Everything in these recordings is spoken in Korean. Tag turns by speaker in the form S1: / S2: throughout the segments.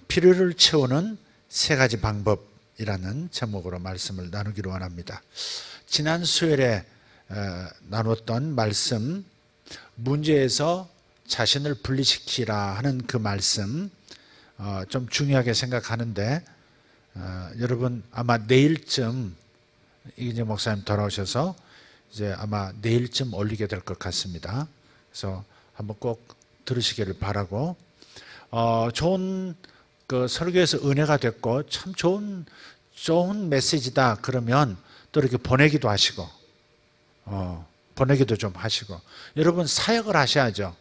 S1: 필요를 채우는 세 가지 방법이라는 제목으로 말씀을 나누기로 원합니다. 지난 수요일에 나눴던 말씀, 문제에서 자신을 분리시키라 하는 그 말씀 좀 중요하게 생각하는데, 여러분 아마 내일쯤 이제 목사님 돌아오셔서 이제 아마 내일쯤 올리게 될 것 같습니다. 그래서 한번 꼭 들으시기를 바라고, 좋은 그 설교에서 은혜가 됐고 참 좋은 메시지다 그러면 또 이렇게 보내기도 하시고, 보내기도 좀 하시고, 여러분 사역을 하셔야죠.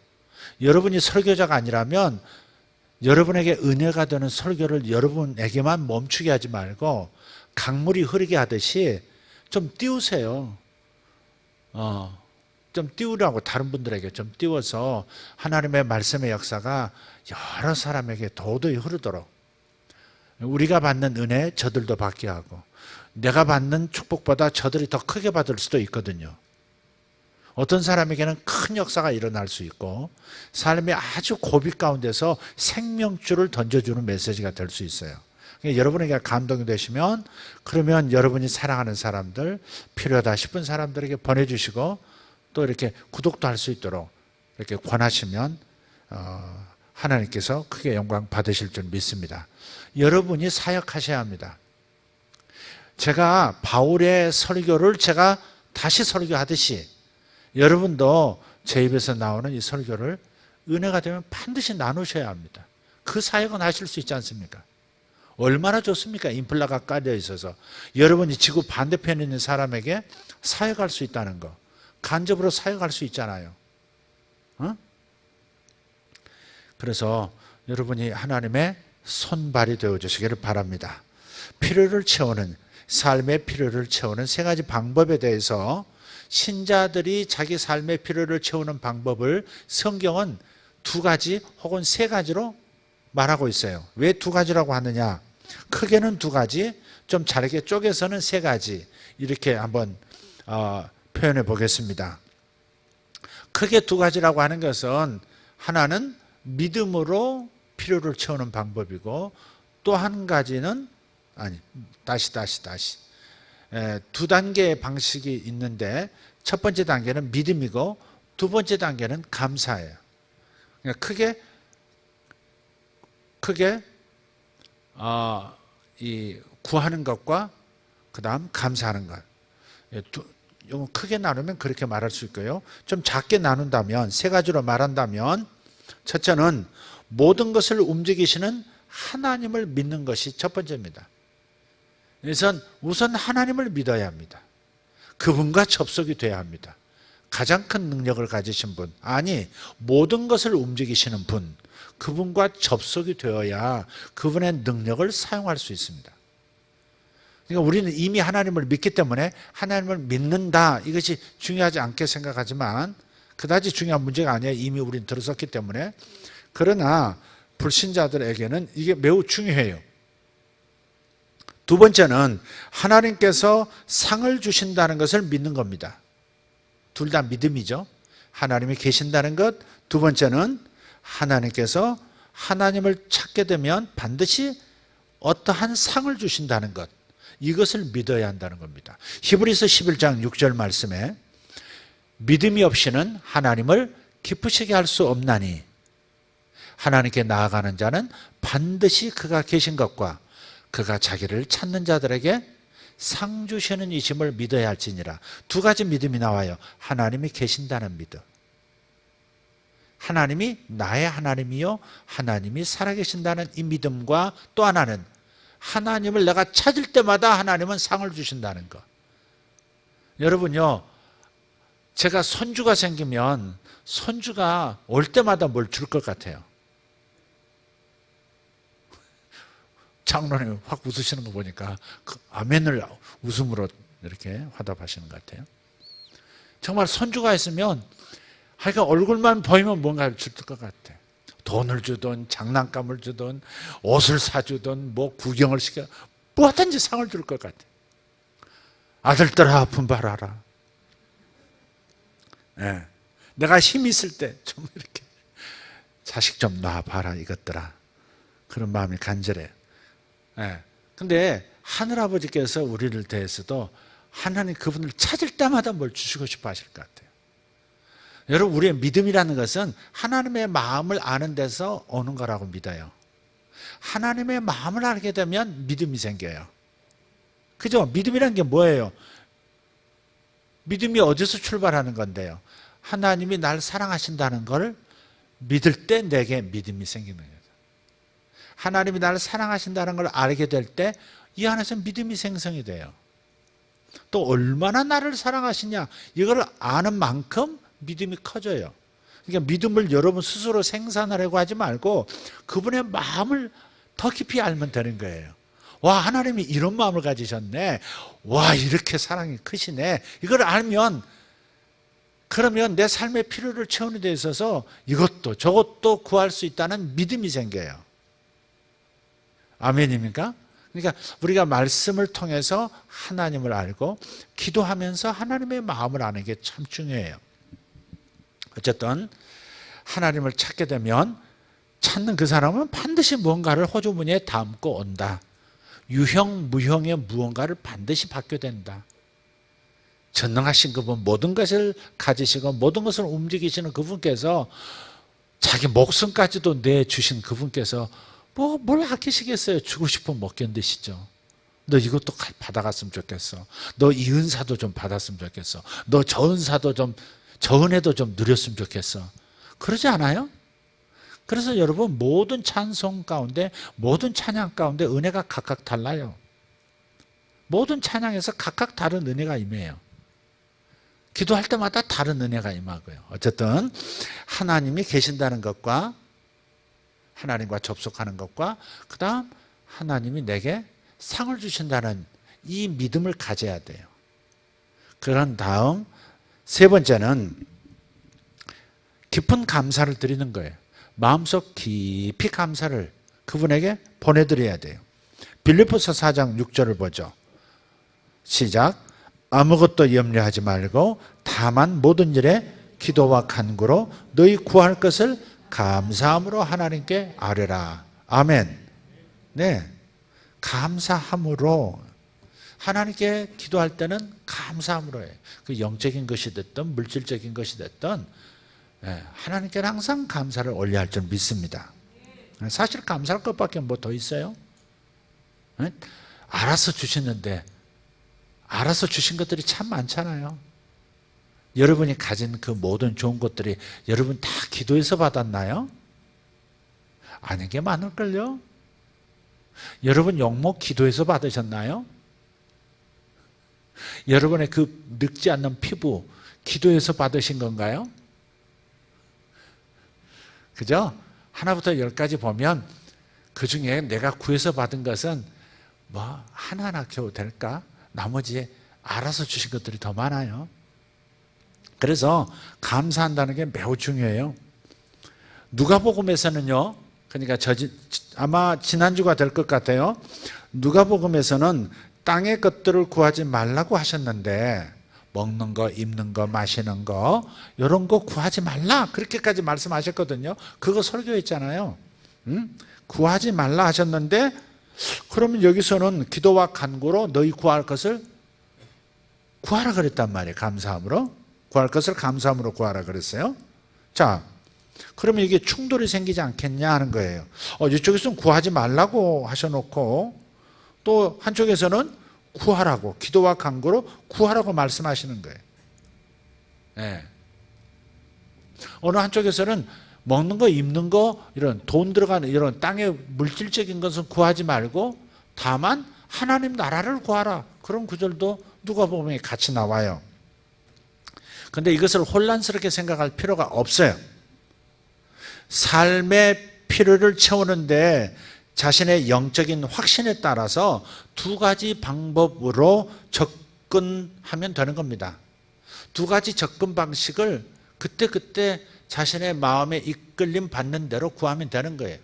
S1: 여러분이 설교자가 아니라면 여러분에게 은혜가 되는 설교를 여러분에게만 멈추게 하지 말고 강물이 흐르게 하듯이 좀 띄우세요. 좀 띄우라고, 다른 분들에게 좀 띄워서 하나님의 말씀의 역사가 여러 사람에게 도도히 흐르도록, 우리가 받는 은혜 저들도 받게 하고, 내가 받는 축복보다 저들이 더 크게 받을 수도 있거든요. 어떤 사람에게는 큰 역사가 일어날 수 있고, 삶의 아주 고비 가운데서 생명줄을 던져주는 메시지가 될 수 있어요. 여러분에게 감동이 되시면, 그러면 여러분이 사랑하는 사람들, 필요하다 싶은 사람들에게 보내주시고, 또 이렇게 구독도 할 수 있도록 이렇게 권하시면 하나님께서 크게 영광 받으실 줄 믿습니다. 여러분이 사역하셔야 합니다. 제가 바울의 설교를 제가 다시 설교하듯이 여러분도 제 입에서 나오는 이 설교를 은혜가 되면 반드시 나누셔야 합니다. 그 사역은 하실 수 있지 않습니까? 얼마나 좋습니까? 인플라가 깔려 있어서 여러분이 지구 반대편에 있는 사람에게 사역할 수 있다는 거, 간접으로 사역할 수 있잖아요. 그래서 여러분이 하나님의 손발이 되어주시기를 바랍니다. 필요를 채우는, 삶의 필요를 채우는 세 가지 방법에 대해서, 신자들이 자기 삶의 필요를 채우는 방법을 성경은 두 가지 혹은 세 가지로 말하고 있어요. 왜 두 가지라고 하느냐? 크게는 두 가지, 좀 잘게 쪼개서는 세 가지, 이렇게 한번 표현해 보겠습니다. 크게 두 가지라고 하는 것은, 하나는 믿음으로 필요를 채우는 방법이고, 또 한 가지는 다시 두 단계의 방식이 있는데, 첫 번째 단계는 믿음이고 두 번째 단계는 감사예요. 그러니까 크게 이 구하는 것과 그 다음 감사하는 것, 이거 크게 나누면 그렇게 말할 수 있고요. 좀 작게 나눈다면, 세 가지로 말한다면, 첫째는 모든 것을 움직이시는 하나님을 믿는 것이 첫 번째입니다. 그래서 우선 하나님을 믿어야 합니다. 그분과 접속이 돼야 합니다. 가장 큰 능력을 가지신 분, 모든 것을 움직이시는 분, 그분과 접속이 되어야 그분의 능력을 사용할 수 있습니다. 그러니까 우리는 이미 하나님을 믿기 때문에 하나님을 믿는다, 이것이 중요하지 않게 생각하지만 그다지 중요한 문제가 아니에요. 이미 우리는 들어섰기 때문에. 그러나 불신자들에게는 이게 매우 중요해요. 두 번째는 하나님께서 상을 주신다는 것을 믿는 겁니다. 둘 다 믿음이죠. 하나님이 계신다는 것. 두 번째는 하나님께서 하나님을 찾게 되면 반드시 어떠한 상을 주신다는 것, 이것을 믿어야 한다는 겁니다. 히브리서 11장 6절 말씀에, 믿음이 없이는 하나님을 기쁘시게 할 수 없나니 하나님께 나아가는 자는 반드시 그가 계신 것과 그가 자기를 찾는 자들에게 상 주시는 이심을 믿어야 할지니라. 두 가지 믿음이 나와요. 하나님이 계신다는 믿음, 하나님이 나의 하나님이요 하나님이 살아계신다는 이 믿음과, 또 하나는 하나님을 내가 찾을 때마다 하나님은 상을 주신다는 것. 여러분요, 제가 손주가 생기면 손주가 올 때마다 뭘 줄 것 같아요? 장로님 확 웃으시는 거 보니까 아멘을 웃음으로 이렇게 화답하시는 것 같아요. 정말 손주가 있으면 하여간 얼굴만 보이면 뭔가를 줄 것 같아. 돈을 주든 장난감을 주든 옷을 사주든 뭐 구경을 시켜, 뭐든지 상을 줄 것 같아. 아들들아 분발하라. 네. 내가 힘 있을 때 좀 이렇게 자식 좀 놔봐라 이것들아. 그런 마음이 간절해요. 예. 근데 하늘아버지께서 우리를 대해서도 하나님 그분을 찾을 때마다 뭘 주시고 싶어 하실 것 같아요. 여러분, 우리의 믿음이라는 것은 하나님의 마음을 아는 데서 오는 거라고 믿어요. 하나님의 마음을 알게 되면 믿음이 생겨요. 그죠? 믿음이란 게 뭐예요? 믿음이 어디서 출발하는 건데요? 하나님이 날 사랑하신다는 걸 믿을 때 내게 믿음이 생기는 거예요. 하나님이 나를 사랑하신다는 걸 알게 될 때 이 안에서 믿음이 생성이 돼요. 또 얼마나 나를 사랑하시냐 이걸 아는 만큼 믿음이 커져요. 그러니까 믿음을 여러분 스스로 생산하려고 하지 말고 그분의 마음을 더 깊이 알면 되는 거예요. 와, 하나님이 이런 마음을 가지셨네. 와, 이렇게 사랑이 크시네. 이걸 알면 그러면 내 삶의 필요를 채우는 데 있어서 이것도 저것도 구할 수 있다는 믿음이 생겨요. 아멘입니까? 그러니까 우리가 말씀을 통해서 하나님을 알고 기도하면서 하나님의 마음을 아는 게 참 중요해요. 어쨌든 하나님을 찾게 되면 찾는 그 사람은 반드시 무언가를 호주머니에 담고 온다. 유형, 무형의 무언가를 반드시 받게 된다. 전능하신 그분, 모든 것을 가지시고 모든 것을 움직이시는 그분께서 자기 목숨까지도 내주신 그분께서 뭘 아끼시겠어요? 주고 싶으면 못 견디시죠. 너 이것도 받아갔으면 좋겠어. 너 이 은사도 좀 받았으면 좋겠어. 너 저 은사도 좀, 저 은혜도 좀 누렸으면 좋겠어. 그러지 않아요? 그래서 여러분 모든 찬송 가운데, 모든 찬양 가운데 은혜가 각각 달라요. 모든 찬양에서 각각 다른 은혜가 임해요. 기도할 때마다 다른 은혜가 임하고요. 어쨌든 하나님이 계신다는 것과 하나님과 접속하는 것과 그 다음 하나님이 내게 상을 주신다는 이 믿음을 가져야 돼요. 그런 다음 세 번째는 깊은 감사를 드리는 거예요. 마음속 깊이 감사를 그분에게 보내드려야 돼요. 빌립보서 4장 6절을 보죠. 시작. 아무것도 염려하지 말고 다만 모든 일에 기도와 간구로 너희 구할 것을 감사함으로 하나님께 아뢰라. 아멘. 네, 감사함으로 하나님께 기도할 때는 감사함으로 해요. 그 영적인 것이 됐든 물질적인 것이 됐든 하나님께는 항상 감사를 올려야 할 줄 믿습니다. 사실 감사할 것밖에 뭐 더 있어요? 알아서 주시는데 알아서 주신 것들이 참 많잖아요. 여러분이 가진 그 모든 좋은 것들이 여러분 다 기도해서 받았나요? 아닌 게 많을걸요? 여러분 용목 기도해서 받으셨나요? 여러분의 그 늙지 않는 피부 기도해서 받으신 건가요? 그죠? 하나부터 10까지 보면 그 중에 내가 구해서 받은 것은 뭐 하나하나 겨우 될까? 나머지 알아서 주신 것들이 더 많아요. 그래서 감사한다는 게 매우 중요해요. 누가복음에서는요, 그러니까 아마 지난주가 될 것 같아요. 누가복음에서는 땅의 것들을 구하지 말라고 하셨는데 먹는 거, 입는 거, 마시는 거 이런 거 구하지 말라 그렇게까지 말씀하셨거든요. 그거 설교했잖아요. 구하지 말라 하셨는데 그러면 여기서는 기도와 간구로 너희 구할 것을 구하라 그랬단 말이에요. 감사함으로. 구할 것을 감사함으로 구하라 그랬어요. 자, 그러면 이게 충돌이 생기지 않겠냐 하는 거예요. 이쪽에서는 구하지 말라고 하셔놓고 또 한쪽에서는 구하라고, 기도와 간구로 구하라고 말씀하시는 거예요. 네. 어느 한쪽에서는 먹는 거, 입는 거, 이런 돈 들어가는 이런 땅의 물질적인 것은 구하지 말고 다만 하나님 나라를 구하라. 그런 구절도 누가복음에 같이 나와요. 근데 이것을 혼란스럽게 생각할 필요가 없어요. 삶의 필요를 채우는데 자신의 영적인 확신에 따라서 두 가지 방법으로 접근하면 되는 겁니다. 두 가지 접근 방식을 그때그때 자신의 마음에 이끌림 받는 대로 구하면 되는 거예요.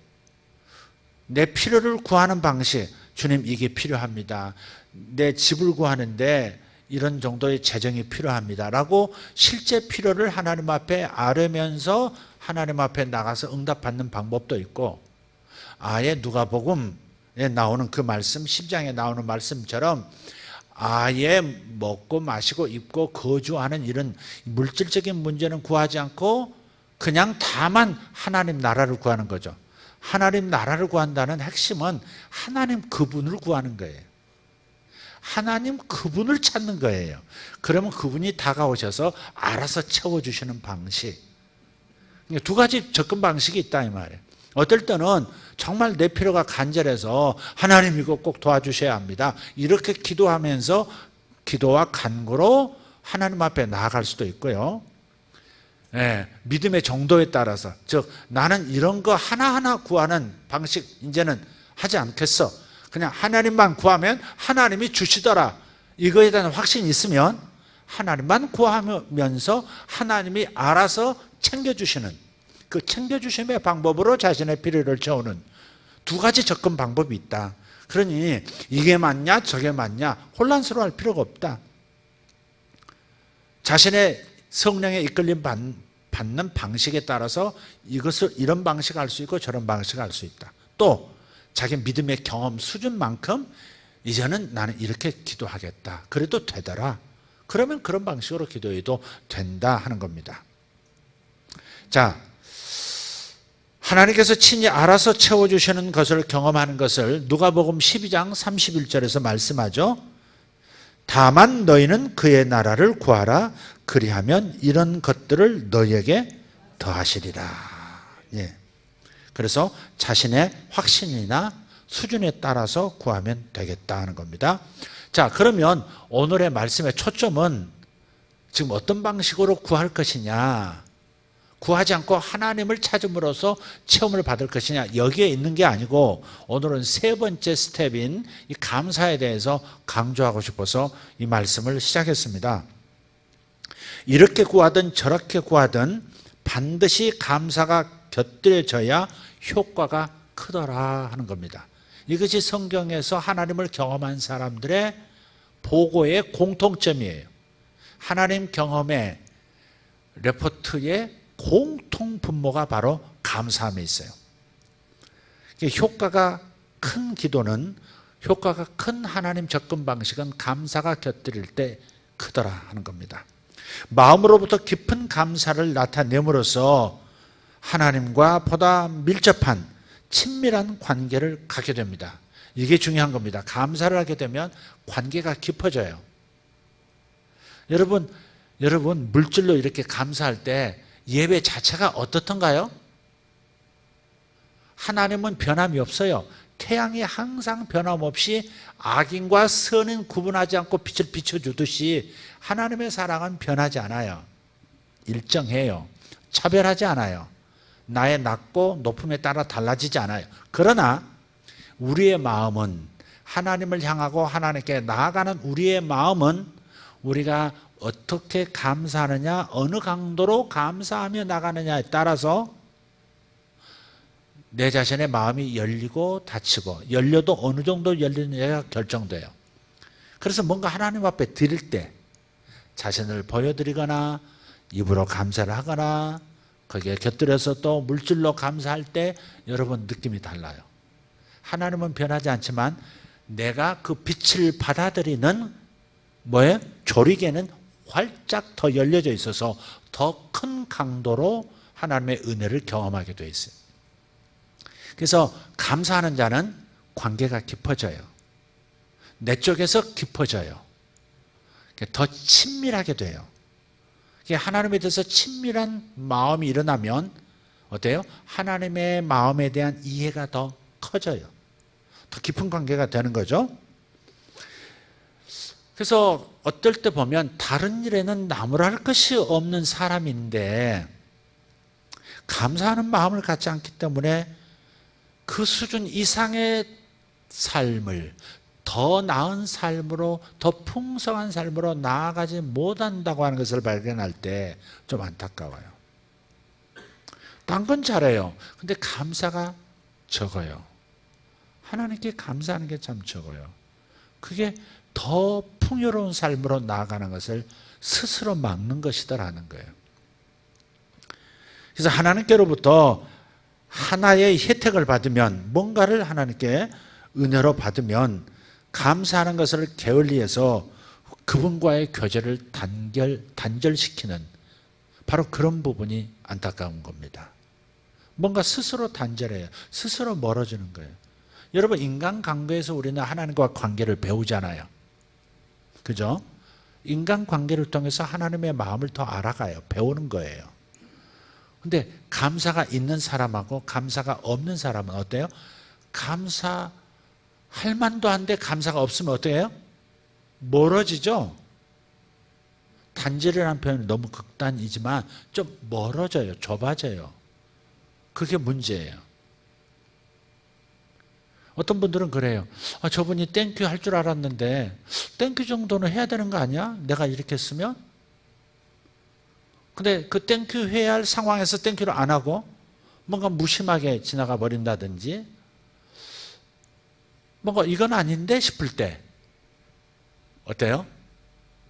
S1: 내 필요를 구하는 방식, 주님 이게 필요합니다. 내 집을 구하는데 이런 정도의 재정이 필요합니다 라고 실제 필요를 하나님 앞에 아뢰면서 하나님 앞에 나가서 응답받는 방법도 있고, 아예 누가복음에 나오는 그 말씀, 10장에 나오는 말씀처럼 아예 먹고 마시고 입고 거주하는 이런 물질적인 문제는 구하지 않고 그냥 다만 하나님 나라를 구하는 거죠. 하나님 나라를 구한다는 핵심은 하나님 그분을 구하는 거예요. 하나님 그분을 찾는 거예요. 그러면 그분이 다가오셔서 알아서 채워주시는 방식. 두 가지 접근 방식이 있다 이 말이에요. 어떨 때는 정말 내 필요가 간절해서 하나님 이거 꼭 도와주셔야 합니다. 이렇게 기도하면서 기도와 간구로 하나님 앞에 나아갈 수도 있고요. 믿음의 정도에 따라서, 즉 나는 이런 거 하나하나 구하는 방식 이제는 하지 않겠어. 그냥 하나님만 구하면 하나님이 주시더라. 이거에 대한 확신이 있으면 하나님만 구하면서 하나님이 알아서 챙겨주시는, 그 챙겨주심의 방법으로 자신의 필요를 채우는 두 가지 접근 방법이 있다. 그러니 이게 맞냐 저게 맞냐 혼란스러워할 필요가 없다. 자신의 성령의 이끌림 받는 방식에 따라서 이것을 이런 방식 할 수 있고 저런 방식 할 수 있다. 또 자기 믿음의 경험 수준만큼 이제는 나는 이렇게 기도하겠다. 그래도 되더라. 그러면 그런 방식으로 기도해도 된다 하는 겁니다. 자, 하나님께서 친히 알아서 채워주시는 것을 경험하는 것을 누가복음 12장 31절에서 말씀하죠. 다만 너희는 그의 나라를 구하라. 그리하면 이런 것들을 너희에게 더하시리라. 예. 그래서 자신의 확신이나 수준에 따라서 구하면 되겠다 하는 겁니다. 자, 그러면 오늘의 말씀의 초점은 지금 어떤 방식으로 구할 것이냐, 구하지 않고 하나님을 찾음으로써 체험을 받을 것이냐, 여기에 있는 게 아니고 오늘은 세 번째 스텝인 이 감사에 대해서 강조하고 싶어서 이 말씀을 시작했습니다. 이렇게 구하든 저렇게 구하든 반드시 감사가 곁들여져야 효과가 크더라 하는 겁니다. 이것이 성경에서 하나님을 경험한 사람들의 보고의 공통점이에요. 하나님 경험의 레포트의 공통 분모가 바로 감사함에 있어요. 효과가 큰 기도는, 효과가 큰 하나님 접근 방식은 감사가 곁들일 때 크더라 하는 겁니다. 마음으로부터 깊은 감사를 나타냄으로써 하나님과 보다 밀접한 친밀한 관계를 갖게 됩니다. 이게 중요한 겁니다. 감사를 하게 되면 관계가 깊어져요. 여러분 물질로 이렇게 감사할 때 예배 자체가 어떻던가요? 하나님은 변함이 없어요. 태양이 항상 변함없이 악인과 선인 구분하지 않고 빛을 비춰주듯이 하나님의 사랑은 변하지 않아요. 일정해요. 차별하지 않아요. 나의 낮고 높음에 따라 달라지지 않아요. 그러나 우리의 마음은, 하나님을 향하고 하나님께 나아가는 우리의 마음은 우리가 어떻게 감사하느냐, 어느 강도로 감사하며 나가느냐에 따라서 내 자신의 마음이 열리고 닫히고, 열려도 어느 정도 열리느냐가 결정돼요. 그래서 뭔가 하나님 앞에 드릴 때 자신을 보여드리거나 입으로 감사를 하거나 거기에 곁들여서 또 물질로 감사할 때 여러분 느낌이 달라요. 하나님은 변하지 않지만 내가 그 빛을 받아들이는 뭐예요? 조리개는 활짝 더 열려져 있어서 더 큰 강도로 하나님의 은혜를 경험하게 되어 있어요. 그래서 감사하는 자는 관계가 깊어져요. 내 쪽에서 깊어져요. 더 친밀하게 돼요. 하나님에 대해서 친밀한 마음이 일어나면 어때요? 하나님의 마음에 대한 이해가 더 커져요. 더 깊은 관계가 되는 거죠. 그래서 어떨 때 보면 다른 일에는 나무랄 것이 없는 사람인데 감사하는 마음을 갖지 않기 때문에 그 수준 이상의 삶을, 더 나은 삶으로, 더 풍성한 삶으로 나아가지 못한다고 하는 것을 발견할 때 좀 안타까워요. 딴 건 잘해요. 근데 감사가 적어요. 하나님께 감사하는 게 참 적어요. 그게 더 풍요로운 삶으로 나아가는 것을 스스로 막는 것이다라는 거예요. 그래서 하나님께로부터 하나의 혜택을 받으면, 뭔가를 하나님께 은혜로 받으면 감사하는 것을 게을리해서 그분과의 교제를 단절시키는 바로 그런 부분이 안타까운 겁니다. 뭔가 스스로 단절해요. 스스로 멀어지는 거예요. 여러분, 인간관계에서 우리는 하나님과 관계를 배우잖아요. 그죠? 인간관계를 통해서 하나님의 마음을 더 알아가요. 배우는 거예요. 근데 감사가 있는 사람하고 감사가 없는 사람은 어때요? 감사할 만도 한데 감사가 없으면 어때요? 멀어지죠? 단절이라는 표현은 너무 극단이지만 좀 멀어져요. 좁아져요. 그게 문제예요. 어떤 분들은 그래요. 저분이 땡큐 할 줄 알았는데 땡큐 정도는 해야 되는 거 아니야? 내가 이렇게 했으면? 근데 그 땡큐 해야 할 상황에서 땡큐를 안 하고 뭔가 무심하게 지나가 버린다든지 뭔가 이건 아닌데 싶을 때 어때요?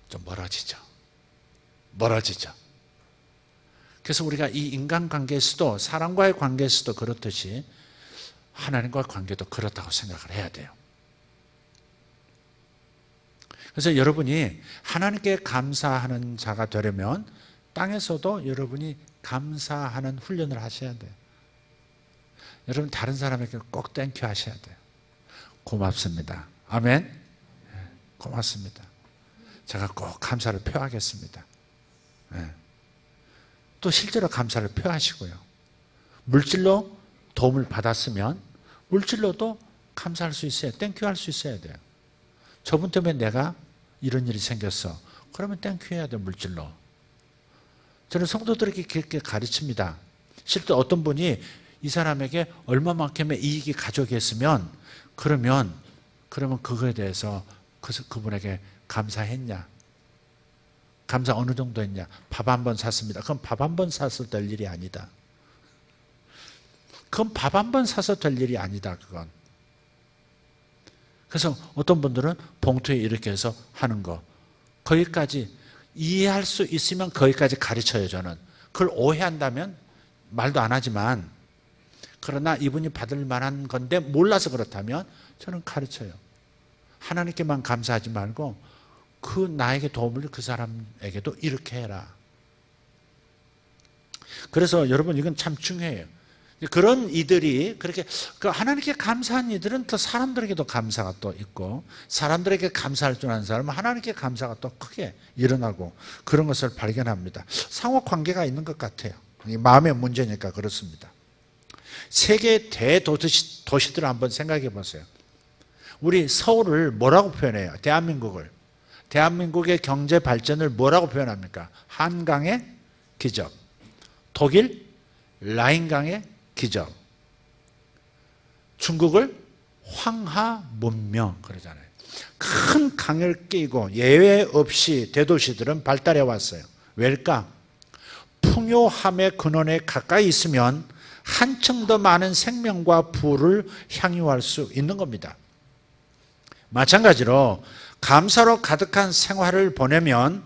S1: 좀 멀어지죠. 멀어지죠. 그래서 우리가 이 인간관계에서도 사람과의 관계에서도 그렇듯이 하나님과의 관계도 그렇다고 생각을 해야 돼요. 그래서 여러분이 하나님께 감사하는 자가 되려면 땅에서도 여러분이 감사하는 훈련을 하셔야 돼요. 여러분 다른 사람에게 꼭 땡큐 하셔야 돼요. 고맙습니다. 아멘. 고맙습니다. 제가 꼭 감사를 표하겠습니다. 또 실제로 감사를 표하시고요. 물질로 도움을 받았으면 물질로도 감사할 수 있어요. 땡큐 할 수 있어야 돼요. 저분 때문에 내가 이런 일이 생겼어. 그러면 땡큐 해야 돼요. 물질로. 저는 성도들에게 그렇게 가르칩니다. 실제 어떤 분이 이 사람에게 얼마만큼의 이익이 가져오겠으면 그러면 그거에 대해서 그분에게 감사했냐? 감사 어느 정도 했냐? 밥 한 번 샀습니다. 그럼 밥 한 번 사서 될 일이 아니다. 그건 밥 한 번 사서 될 일이 아니다. 그건. 그래서 어떤 분들은 봉투에 이렇게 해서 하는 거. 거기까지 이해할 수 있으면 거기까지 가르쳐요. 저는. 그걸 오해한다면 말도 안 하지만 그러나 이분이 받을 만한 건데 몰라서 그렇다면 저는 가르쳐요. 하나님께만 감사하지 말고 그 나에게 도움을 그 사람에게도 이렇게 해라. 그래서 여러분 이건 참 중요해요. 그런 이들이 그렇게 하나님께 감사한 이들은 또 사람들에게도 감사가 또 있고 사람들에게 감사할 줄 아는 사람은 하나님께 감사가 또 크게 일어나고 그런 것을 발견합니다. 상호 관계가 있는 것 같아요. 마음의 문제니까 그렇습니다. 세계 대도시들을 한번 생각해 보세요. 우리 서울을 뭐라고 표현해요? 대한민국을. 대한민국의 경제 발전을 뭐라고 표현합니까? 한강의 기적. 독일 라인강의 기적. 중국을 황하 문명 그러잖아요. 큰 강을 끼고 예외 없이 대도시들은 발달해 왔어요. 왜일까? 풍요함의 근원에 가까이 있으면 한층 더 많은 생명과 부를 향유할 수 있는 겁니다. 마찬가지로 감사로 가득한 생활을 보내면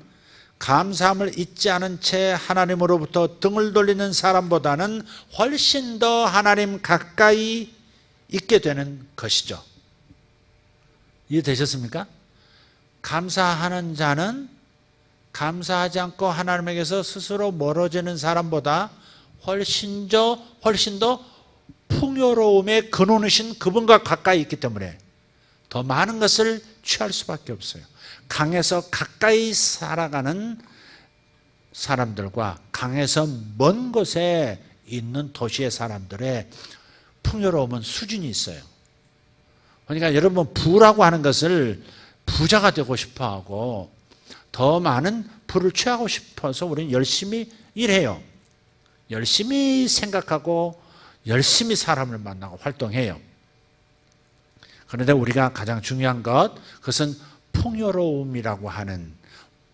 S1: 감사함을 잊지 않은 채 하나님으로부터 등을 돌리는 사람보다는 훨씬 더 하나님 가까이 있게 되는 것이죠. 이해되셨습니까? 감사하는 자는 감사하지 않고 하나님에게서 스스로 멀어지는 사람보다 훨씬 더 풍요로움의 근원이신 그분과 가까이 있기 때문에 더 많은 것을 취할 수밖에 없어요. 강에서 가까이 살아가는 사람들과 강에서 먼 곳에 있는 도시의 사람들의 풍요로움은 수준이 있어요. 그러니까 여러분 부라고 하는 것을 부자가 되고 싶어하고 더 많은 부를 취하고 싶어서 우리는 열심히 일해요. 열심히 생각하고 열심히 사람을 만나고 활동해요. 그런데 우리가 가장 중요한 그것은 풍요로움이라고 하는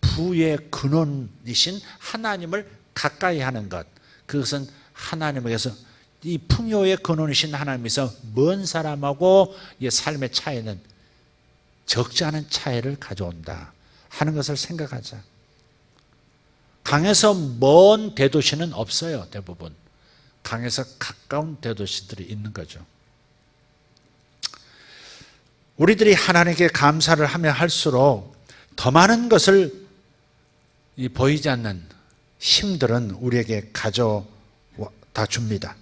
S1: 부의 근원이신 하나님을 가까이 하는 것. 그것은 하나님에게서 이 풍요의 근원이신 하나님에서 먼 사람하고 이 삶의 차이는 적지 않은 차이를 가져온다 하는 것을 생각하자. 강에서 먼 대도시는 없어요. 대부분. 강에서 가까운 대도시들이 있는 거죠. 우리들이 하나님께 감사를 하며 할수록 더 많은 것을 보이지 않는 힘들은 우리에게 가져다 줍니다.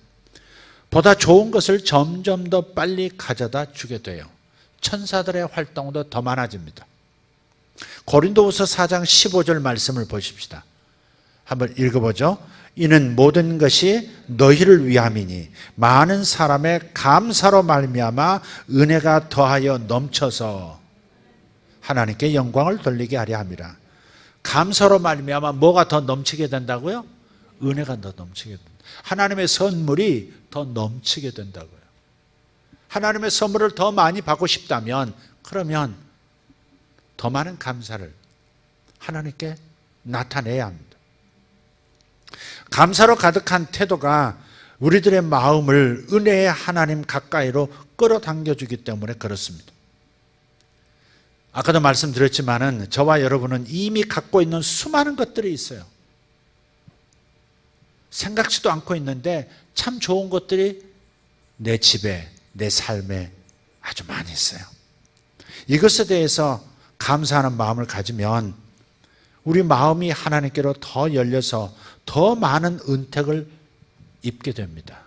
S1: 보다 좋은 것을 점점 더 빨리 가져다 주게 돼요. 천사들의 활동도 더 많아집니다. 고린도후서 4장 15절 말씀을 보십시다. 한번 읽어보죠. 이는 모든 것이 너희를 위함이니 많은 사람의 감사로 말미암아 은혜가 더하여 넘쳐서 하나님께 영광을 돌리게 하려 함이라. 감사로 말미암아 뭐가 더 넘치게 된다고요? 은혜가 더 넘치게 된다. 하나님의 선물이 더 넘치게 된다고요. 하나님의 선물을 더 많이 받고 싶다면 그러면 더 많은 감사를 하나님께 나타내야 합니다. 감사로 가득한 태도가 우리들의 마음을 은혜의 하나님 가까이로 끌어당겨주기 때문에 그렇습니다. 아까도 말씀드렸지만은 저와 여러분은 이미 갖고 있는 수많은 것들이 있어요. 생각지도 않고 있는데 참 좋은 것들이 내 집에, 내 삶에 아주 많이 있어요. 이것에 대해서 감사하는 마음을 가지면 우리 마음이 하나님께로 더 열려서 더 많은 은택을 입게 됩니다.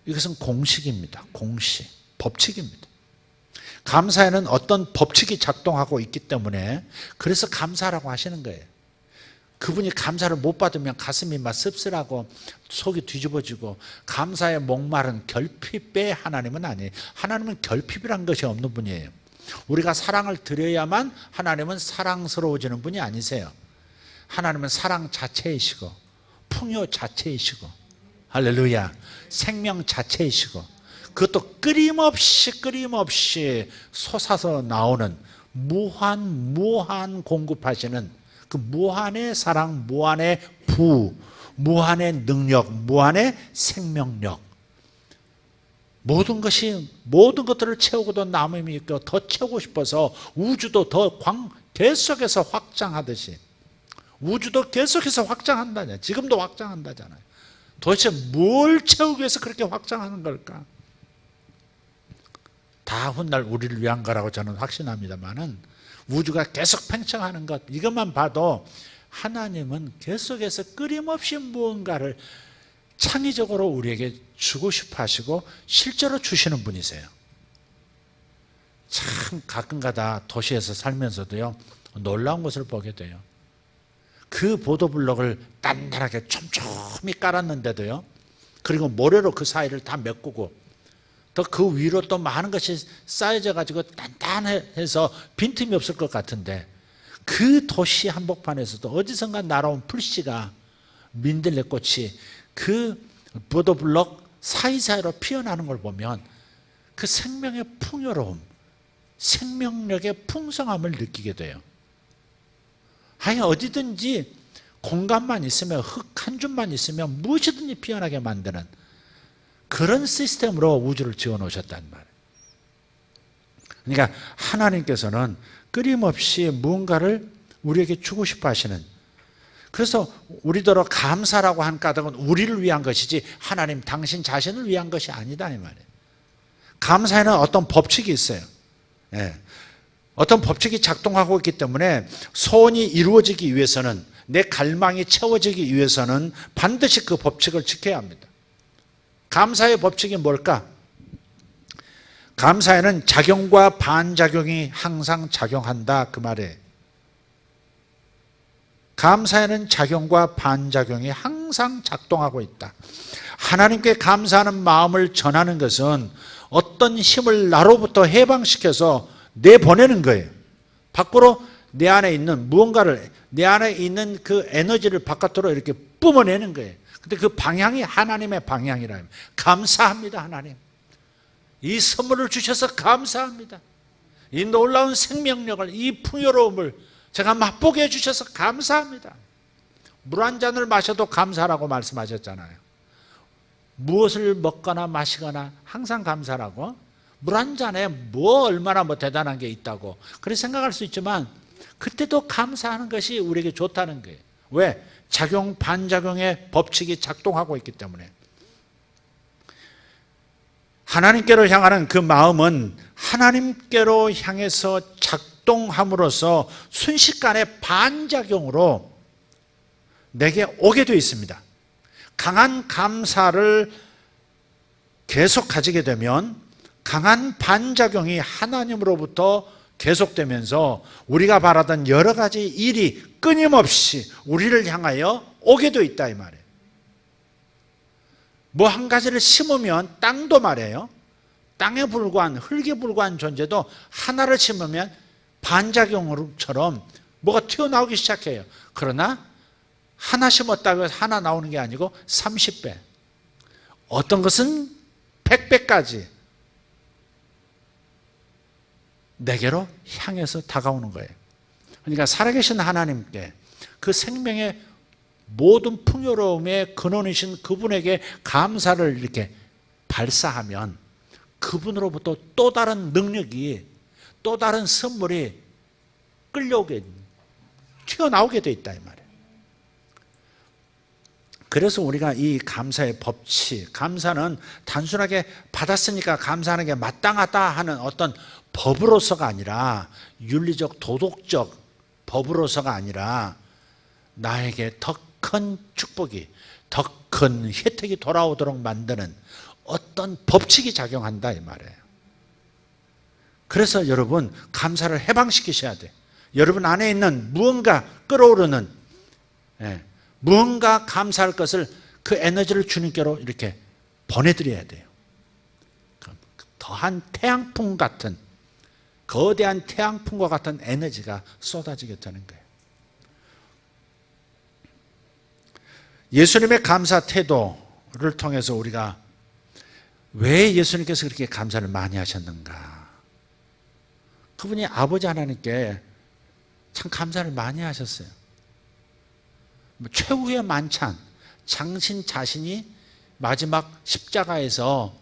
S1: 이것은 공식입니다. 공식, 법칙입니다. 감사에는 어떤 법칙이 작동하고 있기 때문에 그래서 감사라고 하시는 거예요. 그분이 감사를 못 받으면 가슴이 막 씁쓸하고 속이 뒤집어지고 감사의 목마른 결핍의 하나님은 아니에요. 하나님은 결핍이란 것이 없는 분이에요. 우리가 사랑을 드려야만 하나님은 사랑스러워지는 분이 아니세요. 하나님은 사랑 자체이시고 풍요 자체이시고 할렐루야 생명 자체이시고 그것도 끊임없이 솟아서 나오는 무한 공급하시는 그 무한의 사랑, 무한의 부, 무한의 능력, 무한의 생명력 모든 것들을 채우고도 남음이 있고 더 채우고 싶어서 우주도 더 계속해서 확장하듯이 우주도 계속해서 확장한다냐. 지금도 확장한다잖아요. 도대체 뭘 채우기 위해서 그렇게 확장하는 걸까? 다 훗날 우리를 위한 거라고 저는 확신합니다만은 우주가 계속 팽창하는 것 이것만 봐도 하나님은 계속해서 끊임없이 무언가를 창의적으로 우리에게 주고 싶어 하시고 실제로 주시는 분이세요. 참 가끔가다 도시에서 살면서도요 놀라운 것을 보게 돼요. 그 보도블록을 단단하게 촘촘히 깔았는데도요 그리고 모래로 그 사이를 다 메꾸고 또 그 위로 또 많은 것이 쌓여져 가지고 단단해서 빈틈이 없을 것 같은데 그 도시 한복판에서도 어디선가 날아온 풀씨가 민들레꽃이 그 보도블록 사이사이로 피어나는 걸 보면 그 생명의 풍요로움, 생명력의 풍성함을 느끼게 돼요. 아니 어디든지 공간만 있으면 흙 한 줌만 있으면 무엇이든지 피어나게 만드는 그런 시스템으로 우주를 지어 놓으셨단 말이에요. 그러니까 하나님께서는 끊임없이 무언가를 우리에게 주고 싶어 하시는 그래서 우리더러 감사라고 한 까닭은 우리를 위한 것이지 하나님 당신 자신을 위한 것이 아니다 이 말이에요. 감사에는 어떤 법칙이 있어요. 예. 어떤 법칙이 작동하고 있기 때문에 소원이 이루어지기 위해서는 내 갈망이 채워지기 위해서는 반드시 그 법칙을 지켜야 합니다. 감사의 법칙이 뭘까? 감사에는 작용과 반작용이 항상 작용한다 그 말이에요. 감사에는 작용과 반작용이 항상 작동하고 있다. 하나님께 감사하는 마음을 전하는 것은 어떤 힘을 나로부터 해방시켜서 내보내는 거예요. 밖으로 내 안에 있는 무언가를 내 안에 있는 그 에너지를 바깥으로 이렇게 뿜어내는 거예요. 근데 그 방향이 하나님의 방향이라. 감사합니다 하나님. 이 선물을 주셔서 감사합니다. 이 놀라운 생명력을 이 풍요로움을 제가 맛보게 해주셔서 감사합니다. 물 한 잔을 마셔도 감사라고 말씀하셨잖아요. 무엇을 먹거나 마시거나 항상 감사라고. 물 한 잔에 뭐 얼마나 대단한 게 있다고 그렇게 생각할 수 있지만 그때도 감사하는 것이 우리에게 좋다는 거예요. 왜? 작용 반작용의 법칙이 작동하고 있기 때문에. 하나님께로 향하는 그 마음은 하나님께로 향해서 작동함으로써 순식간에 반작용으로 내게 오게 되어 있습니다. 강한 감사를 계속 가지게 되면 강한 반작용이 하나님으로부터 계속되면서 우리가 바라던 여러 가지 일이 끊임없이 우리를 향하여 오게 되어 있다 이 말이에요. 뭐 한 가지를 심으면 땅도 말이에요. 땅에 불과한, 흙에 불과한 존재도 하나를 심으면 반작용처럼 뭐가 튀어나오기 시작해요. 그러나 하나 심었다고 해서 하나 나오는 게 아니고 30배, 어떤 것은 100배까지 내게로 향해서 다가오는 거예요. 그러니까 살아계신 하나님께 그 생명의 모든 풍요로움의 근원이신 그분에게 감사를 이렇게 발사하면 그분으로부터 또 다른 능력이, 또 다른 선물이 끌려오게, 튀어나오게 돼 있다 이 말이에요. 그래서 우리가 이 감사의 법칙, 감사는 단순하게 받았으니까 감사하는 게 마땅하다 하는 어떤 법으로서가 아니라, 윤리적 도덕적 법으로서가 아니라 나에게 더 큰 축복이, 더 큰 혜택이 돌아오도록 만드는 어떤 법칙이 작용한다 이 말이에요. 그래서 여러분 감사를 해방시키셔야 돼요. 여러분 안에 있는 무언가 끌어오르는, 무언가 감사할 것을, 그 에너지를 주님께로 이렇게 보내드려야 돼요. 더한 태양풍 같은, 거대한 태양풍과 같은 에너지가 쏟아지게 되는 거예요. 예수님의 감사 태도를 통해서 우리가 왜 예수님께서 그렇게 감사를 많이 하셨는가? 그분이 아버지 하나님께 참 감사를 많이 하셨어요. 최후의 만찬, 당신 자신이 마지막 십자가에서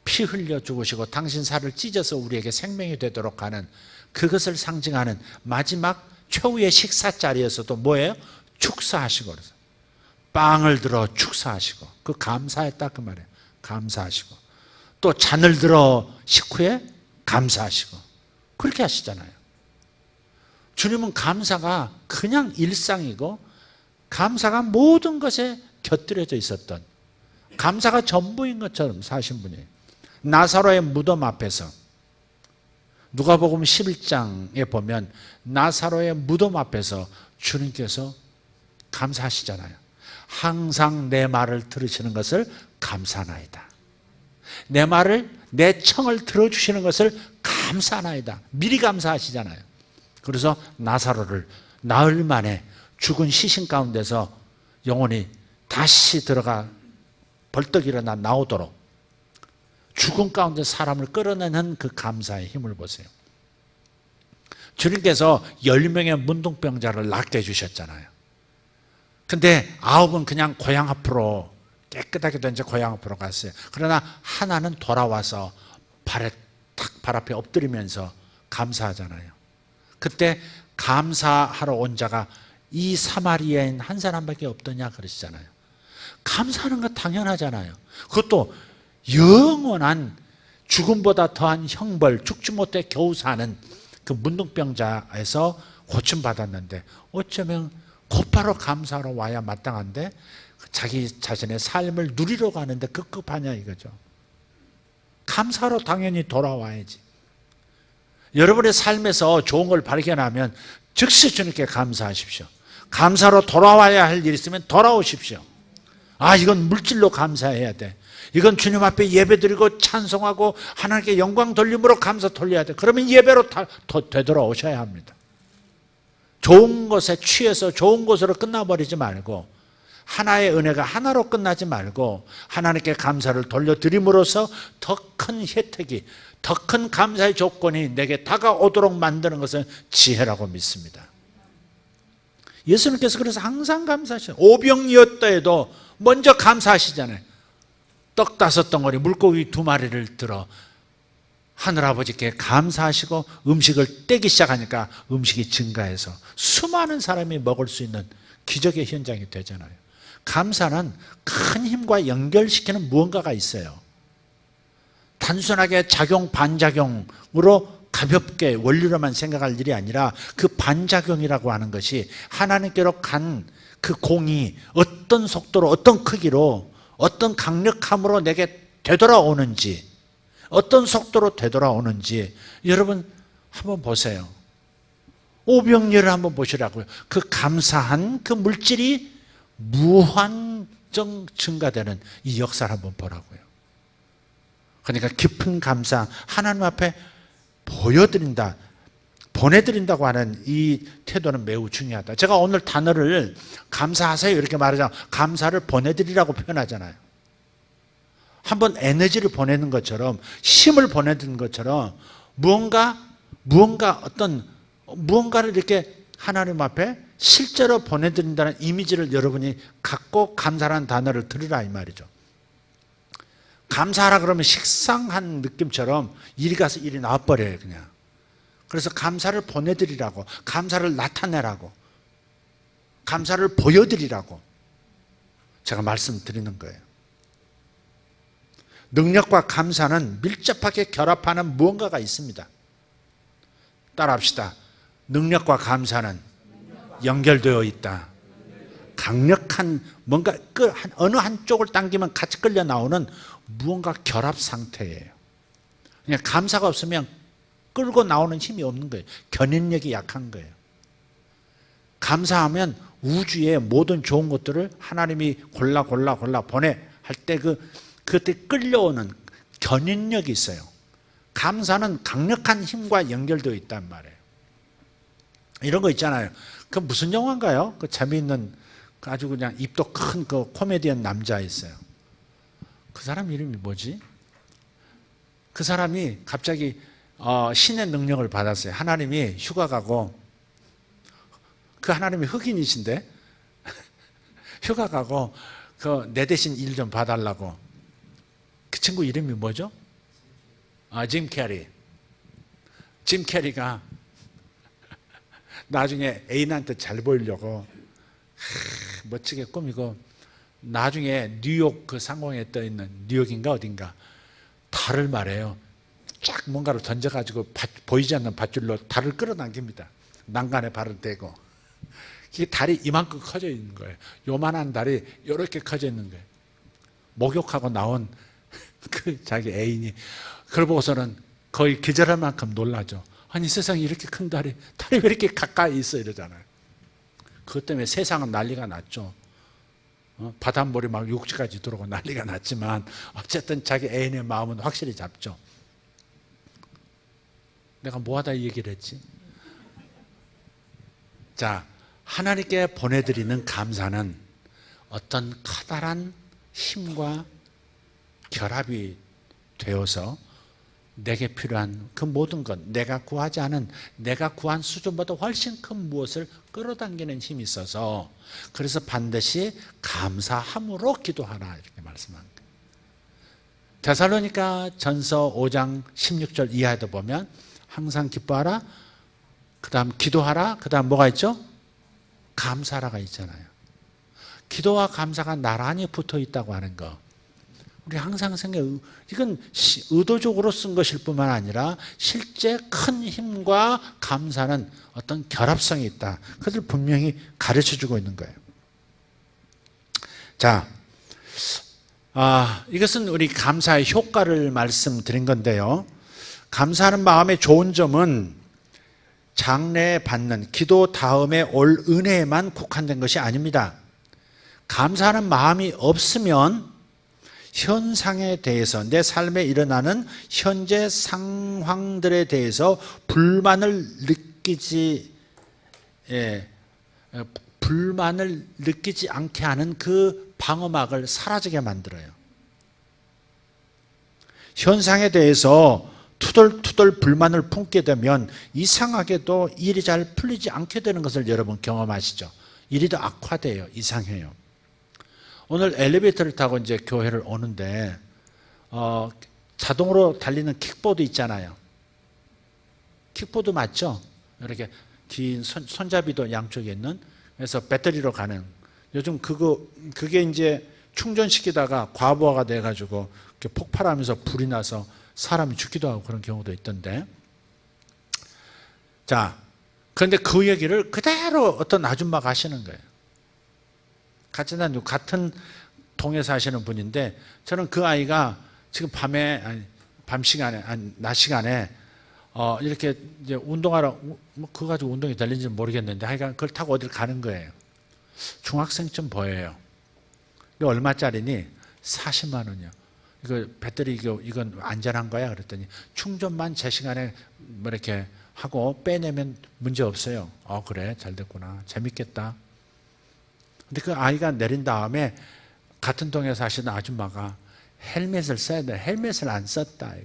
S1: 피 흘려 죽으시고 당신 살을 찢어서 우리에게 생명이 되도록 하는, 그것을 상징하는 마지막 최후의 식사 자리에서도 뭐예요? 축사하시고, 그래서 빵을 들어 축사하시고, 그 감사했다 그 말이에요. 감사하시고, 또 잔을 들어 식후에 감사하시고, 그렇게 하시잖아요. 주님은 감사가 그냥 일상이고, 감사가 모든 것에 곁들여져 있었던, 감사가 전부인 것처럼 사신 분이에요. 나사로의 무덤 앞에서, 누가복음 11장에 보면 나사로의 무덤 앞에서 주님께서 감사하시잖아요. 항상 내 말을 들으시는 것을 감사하나이다. 내 말을, 내 청을 들어주시는 것을 감사하나이다. 미리 감사하시잖아요. 그래서 나사로를 나흘 만에 죽은 시신 가운데서 영혼이 다시 들어가 벌떡 일어나 나오도록 죽음 가운데 사람을 끌어내는 그 감사의 힘을 보세요. 주님께서 10명의 문둥병자를 낫게 해주셨잖아요. 근데 9은 그냥 고향 앞으로, 깨끗하게 된 채 고향 앞으로 갔어요. 그러나 하나는 돌아와서 발 앞에 엎드리면서 감사하잖아요. 그때 감사하러 온 자가 이 사마리아인 한 사람밖에 없더냐 그러시잖아요. 감사하는 거 당연하잖아요. 그것도 영원한 죽음보다 더한 형벌, 죽지 못해 겨우 사는 그 문둥병자에서 고침받았는데 어쩌면 곧바로 감사하러 와야 마땅한데 자기 자신의 삶을 누리러 가는데 급급하냐 이거죠. 감사로 당연히 돌아와야지. 여러분의 삶에서 좋은 걸 발견하면 즉시 주님께 감사하십시오. 감사로 돌아와야 할 일이 있으면 돌아오십시오. 아, 이건 물질로 감사해야 돼. 이건 주님 앞에 예배드리고 찬송하고 하나님께 영광 돌림으로 감사 돌려야 돼. 그러면 예배로 되돌아오셔야 합니다. 좋은 것에 취해서 좋은 것으로 끝나버리지 말고, 하나의 은혜가 하나로 끝나지 말고 하나님께 감사를 돌려드림으로써 더 큰 혜택이, 더 큰 감사의 조건이 내게 다가오도록 만드는 것은 지혜라고 믿습니다. 예수님께서 그래서 항상 감사하시죠. 오병이었다에도 먼저 감사하시잖아요. 떡 5덩어리, 물고기 2마리를 들어 하늘아버지께 감사하시고 음식을 떼기 시작하니까 음식이 증가해서 수많은 사람이 먹을 수 있는 기적의 현장이 되잖아요. 감사는 큰 힘과 연결시키는 무언가가 있어요. 단순하게 작용 반작용으로 가볍게 원리로만 생각할 일이 아니라 그 반작용이라고 하는 것이 하나님께로 간 그 공이 어떤 속도로 어떤 크기로 어떤 강력함으로 내게 되돌아오는지, 어떤 속도로 되돌아오는지 여러분 한번 보세요. 오병이어를 한번 보시라고요. 그 감사한 그 물질이 무한정 증가되는 이 역사를 한번 보라고요. 그러니까 깊은 감사, 하나님 앞에 보여드린다, 보내드린다고 하는 이 태도는 매우 중요하다. 제가 오늘 단어를 감사하세요 이렇게 말하잖아요. 감사를 보내드리라고 표현하잖아요. 한번 에너지를 보내는 것처럼, 힘을 보내는 것처럼 무언가를 이렇게 하나님 앞에 실제로 보내드린다는 이미지를 여러분이 갖고 감사라는 단어를 들으라 이 말이죠. 감사하라 그러면 식상한 느낌처럼 이리 가서 이리 나와버려요 그냥. 그래서 감사를 보내드리라고, 감사를 나타내라고, 감사를 보여드리라고 제가 말씀드리는 거예요. 능력과 감사는 밀접하게 결합하는 무언가가 있습니다. 따라합시다. 능력과 감사는 연결되어 있다. 강력한 뭔가 어느 한쪽을 당기면 같이 끌려 나오는 무언가 결합 상태예요. 그냥 감사가 없으면 끌고 나오는 힘이 없는 거예요. 견인력이 약한 거예요. 감사하면 우주의 모든 좋은 것들을 하나님이 골라 보내 할 때 그때 끌려오는 견인력이 있어요. 감사는 강력한 힘과 연결되어 있단 말이에요. 이런 거 있잖아요. 그 무슨 영화인가요? 그 재미있는 아주 그냥 입도 큰 그 코미디언 남자 있어요. 그 사람 이름이 뭐지? 그 사람이 갑자기 신의 능력을 받았어요. 하나님이 휴가 가고, 그 하나님이 흑인이신데 휴가 가고 내 대신 일 좀 봐달라고. 그 친구 이름이 뭐죠? 짐 캐리. 짐 캐리가 나중에 애인한테 잘 보이려고 멋지게 꾸미고 나중에 뉴욕 그 상공에 떠 있는 뉴욕인가 어딘가 달을 말해요. 쫙 뭔가를 던져가지고 보이지 않는 밧줄로 달을 끌어당깁니다. 난간에 발을 대고. 이 달이 이만큼 커져 있는 거예요. 요만한 달이 이렇게 커져 있는 거예요. 목욕하고 나온 그 자기 애인이 그걸 보고서는 거의 기절할 만큼 놀라죠. 아니 세상에 이렇게 큰 달이 왜 이렇게 가까이 있어 이러잖아요. 그것 때문에 세상은 난리가 났죠. 바닷물이 막 육지까지 들어오고 난리가 났지만 어쨌든 자기 애인의 마음은 확실히 잡죠. 내가 뭐하다 이 얘기를 했지? 자, 하나님께 보내드리는 감사는 어떤 커다란 힘과 결합이 되어서 내게 필요한 그 모든 것, 내가 구하지 않은, 내가 구한 수준보다 훨씬 큰 무엇을 끌어당기는 힘이 있어서 그래서 반드시 감사함으로 기도하라 이렇게 말씀한 거예요. 데살로니가 전서 5장 16절 이하에도 보면 항상 기뻐하라, 그 다음 기도하라, 그 다음 뭐가 있죠? 감사하라가 있잖아요. 기도와 감사가 나란히 붙어 있다고 하는 거 우리 항상 생각해요. 이건 의도적으로 쓴 것일 뿐만 아니라 실제 큰 힘과 감사는 어떤 결합성이 있다. 그것을 분명히 가르쳐주고 있는 거예요. 자, 이것은 우리 감사의 효과를 말씀드린 건데요. 감사하는 마음의 좋은 점은 장래에 받는 기도 다음에 올 은혜에만 국한된 것이 아닙니다. 감사하는 마음이 없으면 현상에 대해서 내 삶에 일어나는 현재 상황들에 대해서 불만을 느끼지 않게 하는 그 방어막을 사라지게 만들어요. 현상에 대해서 투덜투덜 불만을 품게 되면 이상하게도 일이 잘 풀리지 않게 되는 것을 여러분 경험하시죠. 일이 더 악화돼요. 이상해요. 오늘 엘리베이터를 타고 이제 교회를 오는데 자동으로 달리는 킥보드 있잖아요. 킥보드 맞죠? 이렇게 긴 손잡이도 양쪽에 있는. 그래서 배터리로 가는. 요즘 그게 이제 충전시키다가 과부하가 돼가지고 폭발하면서 불이 나서 사람이 죽기도 하고 그런 경우도 있던데. 자, 그런데 그 얘기를 그대로 어떤 아줌마가 하시는 거예요. 같은 동에 사시는 분인데, 저는 그 아이가 지금 밤 시간에, 낮 시간에 이렇게 이제 운동하러, 뭐 그거 가지고 운동이 될는지 모르겠는데, 하여간 그걸 타고 어딜 가는 거예요. 중학생쯤 보여요. 이거 얼마짜리니? 40만 원이요. 이거 배터리 이건 안전한 거야? 그랬더니 충전만 제 시간에 뭐 이렇게 하고 빼내면 문제 없어요. 그래, 잘 됐구나. 재밌겠다. 근데 그 아이가 내린 다음에 같은 동에 사시는 아줌마가 헬멧을 써야 돼. 헬멧을 안 썼다.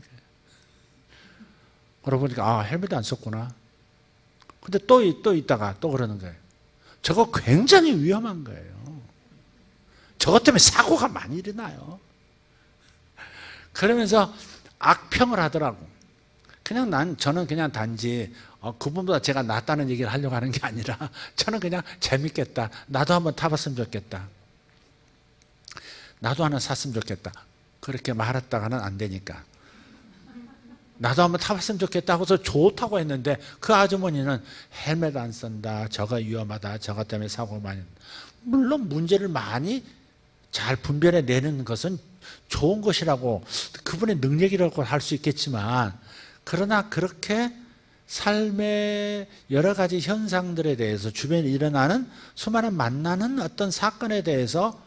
S1: 그러고 보니까 헬멧 안 썼구나. 근데 또 있다가 또 그러는 거예요. 저거 굉장히 위험한 거예요. 저것 때문에 사고가 많이 일어나요. 그러면서 악평을 하더라고. 저는 그냥 단지 그분보다 제가 낫다는 얘기를 하려고 하는 게 아니라, 저는 그냥 재밌겠다. 나도 한번 타봤으면 좋겠다. 나도 하나 샀으면 좋겠다. 그렇게 말했다가는 안 되니까. 나도 한번 타봤으면 좋겠다 하고서 좋다고 했는데, 그 아주머니는 헬멧 안 쓴다, 저거 위험하다, 저것 때문에 사고 많이. 물론 문제를 많이 잘 분별해 내는 것은 좋은 것이라고, 그분의 능력이라고 할 수 있겠지만, 그러나 그렇게 삶의 여러 가지 현상들에 대해서, 주변에 일어나는 수많은 만나는 어떤 사건에 대해서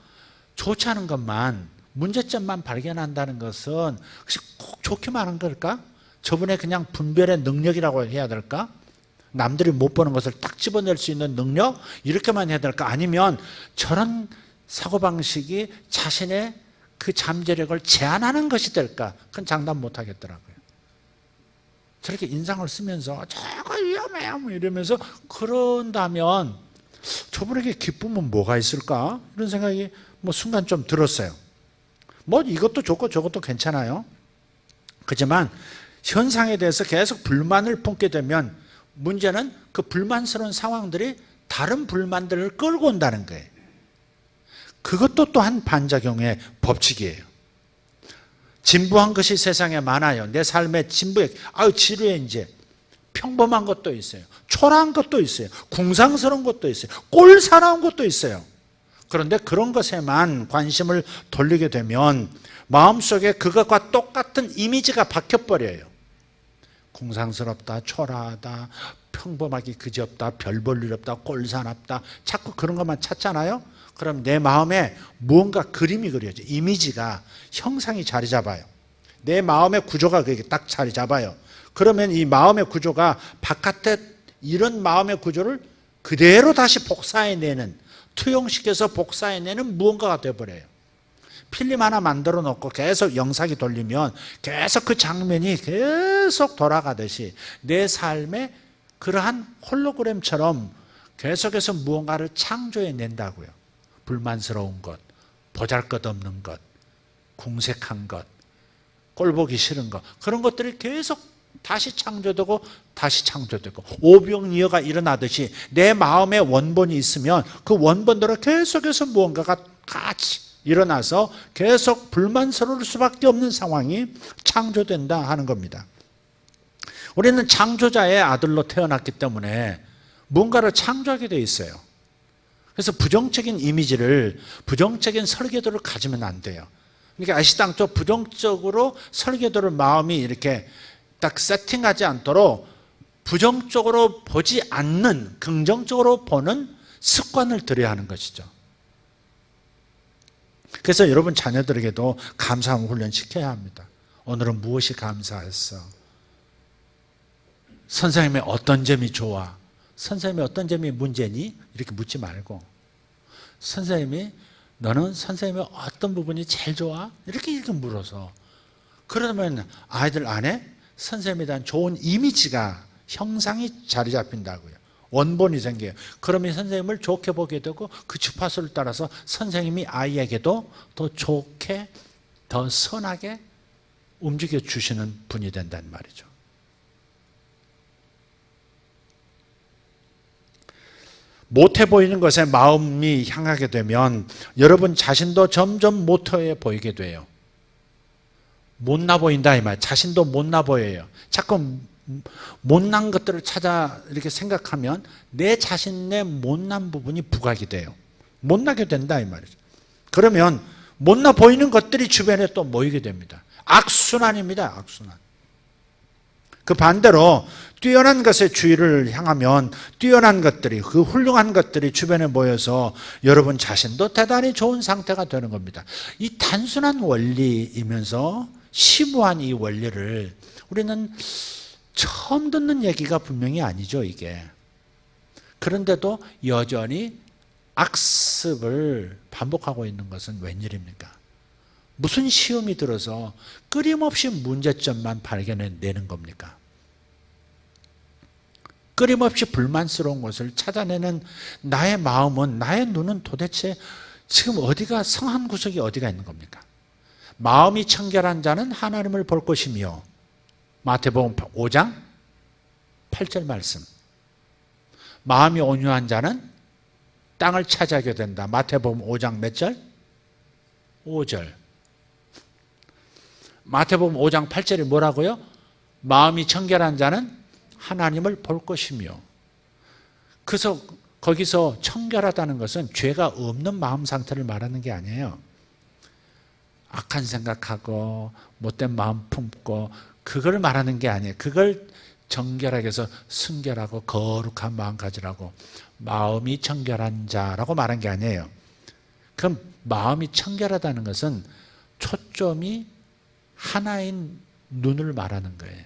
S1: 좋지 않은 것만, 문제점만 발견한다는 것은 혹시 꼭 좋게만 한 걸까? 저분의 그냥 분별의 능력이라고 해야 될까? 남들이 못 보는 것을 딱 집어낼 수 있는 능력? 이렇게만 해야 될까? 아니면 저런 사고방식이 자신의 그 잠재력을 제한하는 것이 될까? 그건 장담 못 하겠더라고요. 저렇게 인상을 쓰면서 저거 위험해요 뭐 이러면서 그런다면 저분에게 기쁨은 뭐가 있을까? 이런 생각이 뭐 순간 좀 들었어요. 뭐 이것도 좋고 저것도 괜찮아요. 그렇지만 현상에 대해서 계속 불만을 품게 되면 문제는 그 불만스러운 상황들이 다른 불만들을 끌고 온다는 거예요. 그것도 또한 반작용의 법칙이에요. 진부한 것이 세상에 많아요. 내 삶의 진부에, 지루해 이제. 평범한 것도 있어요. 초라한 것도 있어요. 궁상스러운 것도 있어요. 꼴사나운 것도 있어요. 그런데 그런 것에만 관심을 돌리게 되면 마음속에 그것과 똑같은 이미지가 박혀버려요. 궁상스럽다, 초라하다, 평범하기 그지없다, 별 볼 일 없다, 꼴사납다, 자꾸 그런 것만 찾잖아요. 그럼 내 마음에 무언가 그림이 그려져. 이미지가, 형상이 자리 잡아요. 내 마음의 구조가 그게 딱 자리 잡아요. 그러면 이 마음의 구조가 바깥에 이런 마음의 구조를 그대로 다시 복사해내는, 투영시켜서 복사해내는 무언가가 되어버려요. 필름 하나 만들어 놓고 계속 영상이 돌리면 계속 그 장면이 계속 돌아가듯이 내 삶에 그러한 홀로그램처럼 계속해서 무언가를 창조해낸다고요. 불만스러운 것, 보잘것없는 것, 궁색한 것, 꼴보기 싫은 것, 그런 것들이 계속 다시 창조되고 다시 창조되고 오병이어가 일어나듯이 내 마음에 원본이 있으면 그 원본대로 계속해서 무언가가 같이 일어나서 계속 불만스러울 수밖에 없는 상황이 창조된다 하는 겁니다. 우리는 창조자의 아들로 태어났기 때문에 뭔가를 창조하게 돼 있어요. 그래서 부정적인 이미지를, 부정적인 설계도를 가지면 안 돼요. 그러니까 애시당초 부정적으로 설계도를 마음이 이렇게 딱 세팅하지 않도록 부정적으로 보지 않는, 긍정적으로 보는 습관을 들여야 하는 것이죠. 그래서 여러분 자녀들에게도 감사함 훈련 시켜야 합니다. 오늘은 무엇이 감사했어? 선생님의 어떤 점이 좋아? 선생님의 어떤 점이 문제니? 이렇게 묻지 말고, 선생님이, 너는 선생님의 어떤 부분이 제일 좋아? 이렇게 물어서, 그러면 아이들 안에 선생님에 대한 좋은 이미지가, 형상이 자리 잡힌다고요. 원본이 생겨요. 그러면 선생님을 좋게 보게 되고 그 주파수를 따라서 선생님이 아이에게도 더 좋게, 더 선하게 움직여 주시는 분이 된다는 말이죠. 못해 보이는 것에 마음이 향하게 되면 여러분 자신도 점점 못해 보이게 돼요. 못나 보인다 이 말. 자신도 못나 보여요. 자꾸 못난 것들을 찾아 이렇게 생각하면 내 자신의 못난 부분이 부각이 돼요. 못나게 된다 이 말이죠. 그러면 못나 보이는 것들이 주변에 또 모이게 됩니다. 악순환입니다. 악순환. 그 반대로 뛰어난 것에 주의를 향하면 뛰어난 것들이, 그 훌륭한 것들이 주변에 모여서 여러분 자신도 대단히 좋은 상태가 되는 겁니다. 이 단순한 원리이면서 심오한 이 원리를 우리는 처음 듣는 얘기가 분명히 아니죠, 이게. 그런데도 여전히 악습을 반복하고 있는 것은 웬일입니까? 무슨 시험이 들어서 끊임없이 문제점만 발견해내는 겁니까? 끊임없이 불만스러운 것을 찾아내는 나의 마음은, 나의 눈은 도대체 지금 어디가, 성한 구석이 어디가 있는 겁니까? 마음이 청결한 자는 하나님을 볼 것이며, 마태복음 5장 8절 말씀. 마음이 온유한 자는 땅을 차지하게 된다. 마태복음 5장 몇 절? 5절. 마태복음 5장 8절이 뭐라고요? 마음이 청결한 자는 하나님을 볼 것이며. 그래서 거기서 청결하다는 것은 죄가 없는 마음 상태를 말하는 게 아니에요. 악한 생각하고 못된 마음 품고 그걸 말하는 게 아니에요. 그걸 정결하게 해서 순결하고 거룩한 마음 가지라고, 마음이 청결한 자라고 말한 게 아니에요. 그럼 마음이 청결하다는 것은 초점이 하나인 눈을 말하는 거예요.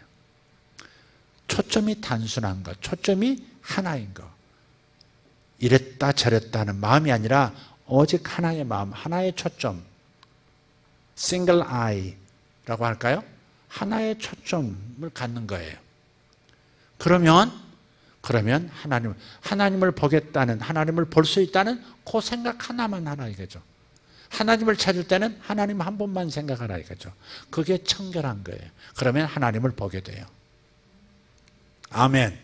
S1: 초점이 단순한 것, 초점이 하나인 것. 이랬다 저랬다는 마음이 아니라 오직 하나의 마음, 하나의 초점, single eye라고 할까요? 하나의 초점을 갖는 거예요. 그러면 하나님을 보겠다는, 하나님을 볼 수 있다는 그 생각 하나만 하라 이거죠. 하나님을 찾을 때는 하나님 한 분만 생각하라 이거죠. 그게 청결한 거예요. 그러면 하나님을 보게 돼요. 아멘.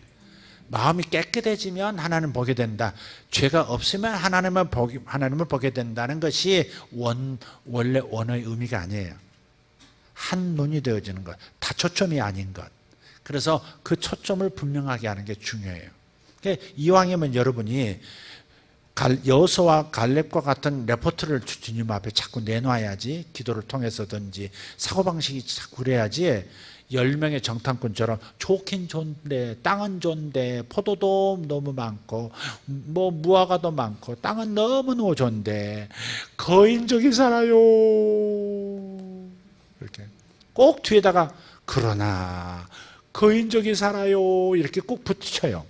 S1: 마음이 깨끗해지면 하나님을 보게 된다. 죄가 없으면 하나님을 보게 된다는 것이 원래 원어의 의미가 아니에요. 한 눈이 되어지는 것, 다초점이 아닌 것. 그래서 그 초점을 분명하게 하는 게 중요해요. 이왕이면 여러분이 여호수아와 갈렙과 같은 레포트를 주님 앞에 자꾸 내놔야지, 기도를 통해서든지 사고방식이 자꾸 그래야지 10명의 정탐꾼처럼 좋긴 좋은데, 땅은 좋은데, 포도도 너무 많고, 무화과도 많고, 땅은 너무너무 좋은데, 거인족이 살아요. 이렇게. 꼭 뒤에다가, 그러나, 거인족이 살아요. 이렇게 꼭 붙여요.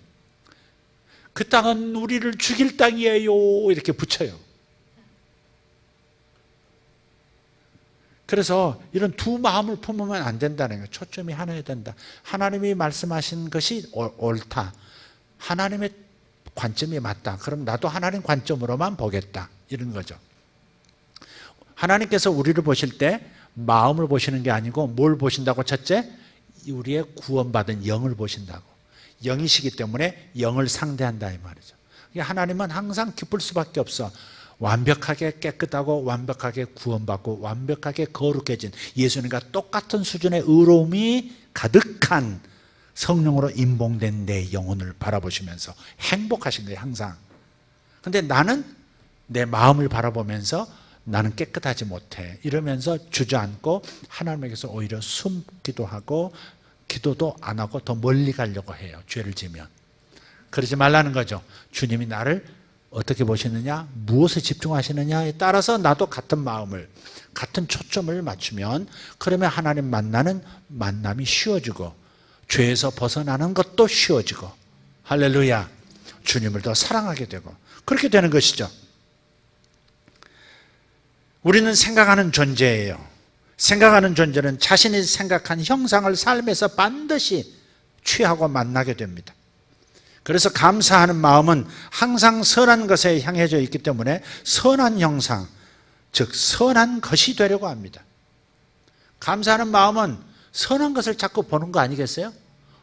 S1: 그 땅은 우리를 죽일 땅이에요. 이렇게 붙여요. 그래서 이런 두 마음을 품으면 안 된다는 거예요. 초점이 하나여야 된다. 하나님이 말씀하신 것이 옳다. 하나님의 관점이 맞다. 그럼 나도 하나님 관점으로만 보겠다. 이런 거죠. 하나님께서 우리를 보실 때 마음을 보시는 게 아니고 뭘 보신다고? 첫째, 우리의 구원받은 영을 보신다고. 영이시기 때문에 영을 상대한다 이 말이죠. 하나님은 항상 기쁠 수밖에 없어. 완벽하게 깨끗하고 완벽하게 구원받고 완벽하게 거룩해진 예수님과 똑같은 수준의 의로움이 가득한 성령으로 임봉된 내 영혼을 바라보시면서 행복하신 거예요, 항상. 근데 나는 내 마음을 바라보면서 나는 깨끗하지 못해 이러면서 주저앉고 하나님에게서 오히려 숨기도 하고 기도도 안 하고 더 멀리 가려고 해요, 죄를 지면. 그러지 말라는 거죠. 주님이 나를 어떻게 보시느냐, 무엇에 집중하시느냐에 따라서 나도 같은 마음을, 같은 초점을 맞추면, 그러면 하나님 만나는 만남이 쉬워지고 죄에서 벗어나는 것도 쉬워지고, 할렐루야, 주님을 더 사랑하게 되고 그렇게 되는 것이죠. 우리는 생각하는 존재예요. 생각하는 존재는 자신이 생각한 형상을 삶에서 반드시 취하고 만나게 됩니다. 그래서 감사하는 마음은 항상 선한 것에 향해져 있기 때문에 선한 형상, 즉 선한 것이 되려고 합니다. 감사하는 마음은 선한 것을 자꾸 보는 거 아니겠어요?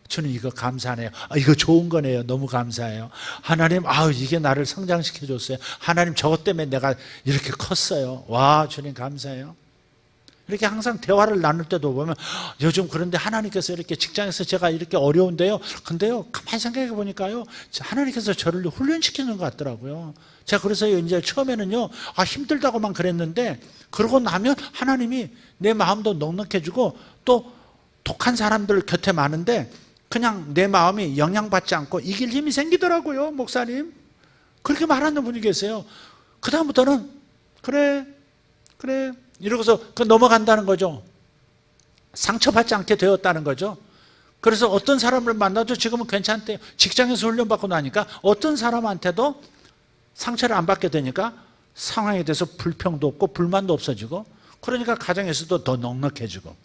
S1: 저는 이거 감사하네요. 이거 좋은 거네요. 너무 감사해요. 하나님, 이게 나를 성장시켜 줬어요. 하나님, 저것 때문에 내가 이렇게 컸어요. 와, 주님 감사해요. 이렇게 항상 대화를 나눌 때도 보면 요즘 그런데 하나님께서 이렇게 직장에서 제가 이렇게 어려운데요. 근데요, 가만히 생각해 보니까요, 하나님께서 저를 훈련시키는 것 같더라고요. 제가 그래서 이제 처음에는요, 힘들다고만 그랬는데, 그러고 나면 하나님이 내 마음도 넉넉해주고, 또 독한 사람들 곁에 많은데, 그냥 내 마음이 영향받지 않고 이길 힘이 생기더라고요, 목사님. 그렇게 말하는 분이 계세요. 그다음부터는, 그래. 이러고서 넘어간다는 거죠. 상처받지 않게 되었다는 거죠. 그래서 어떤 사람을 만나도 지금은 괜찮대요. 직장에서 훈련받고 나니까 어떤 사람한테도 상처를 안 받게 되니까 상황에 대해서 불평도 없고 불만도 없어지고, 그러니까 가정에서도 더 넉넉해지고,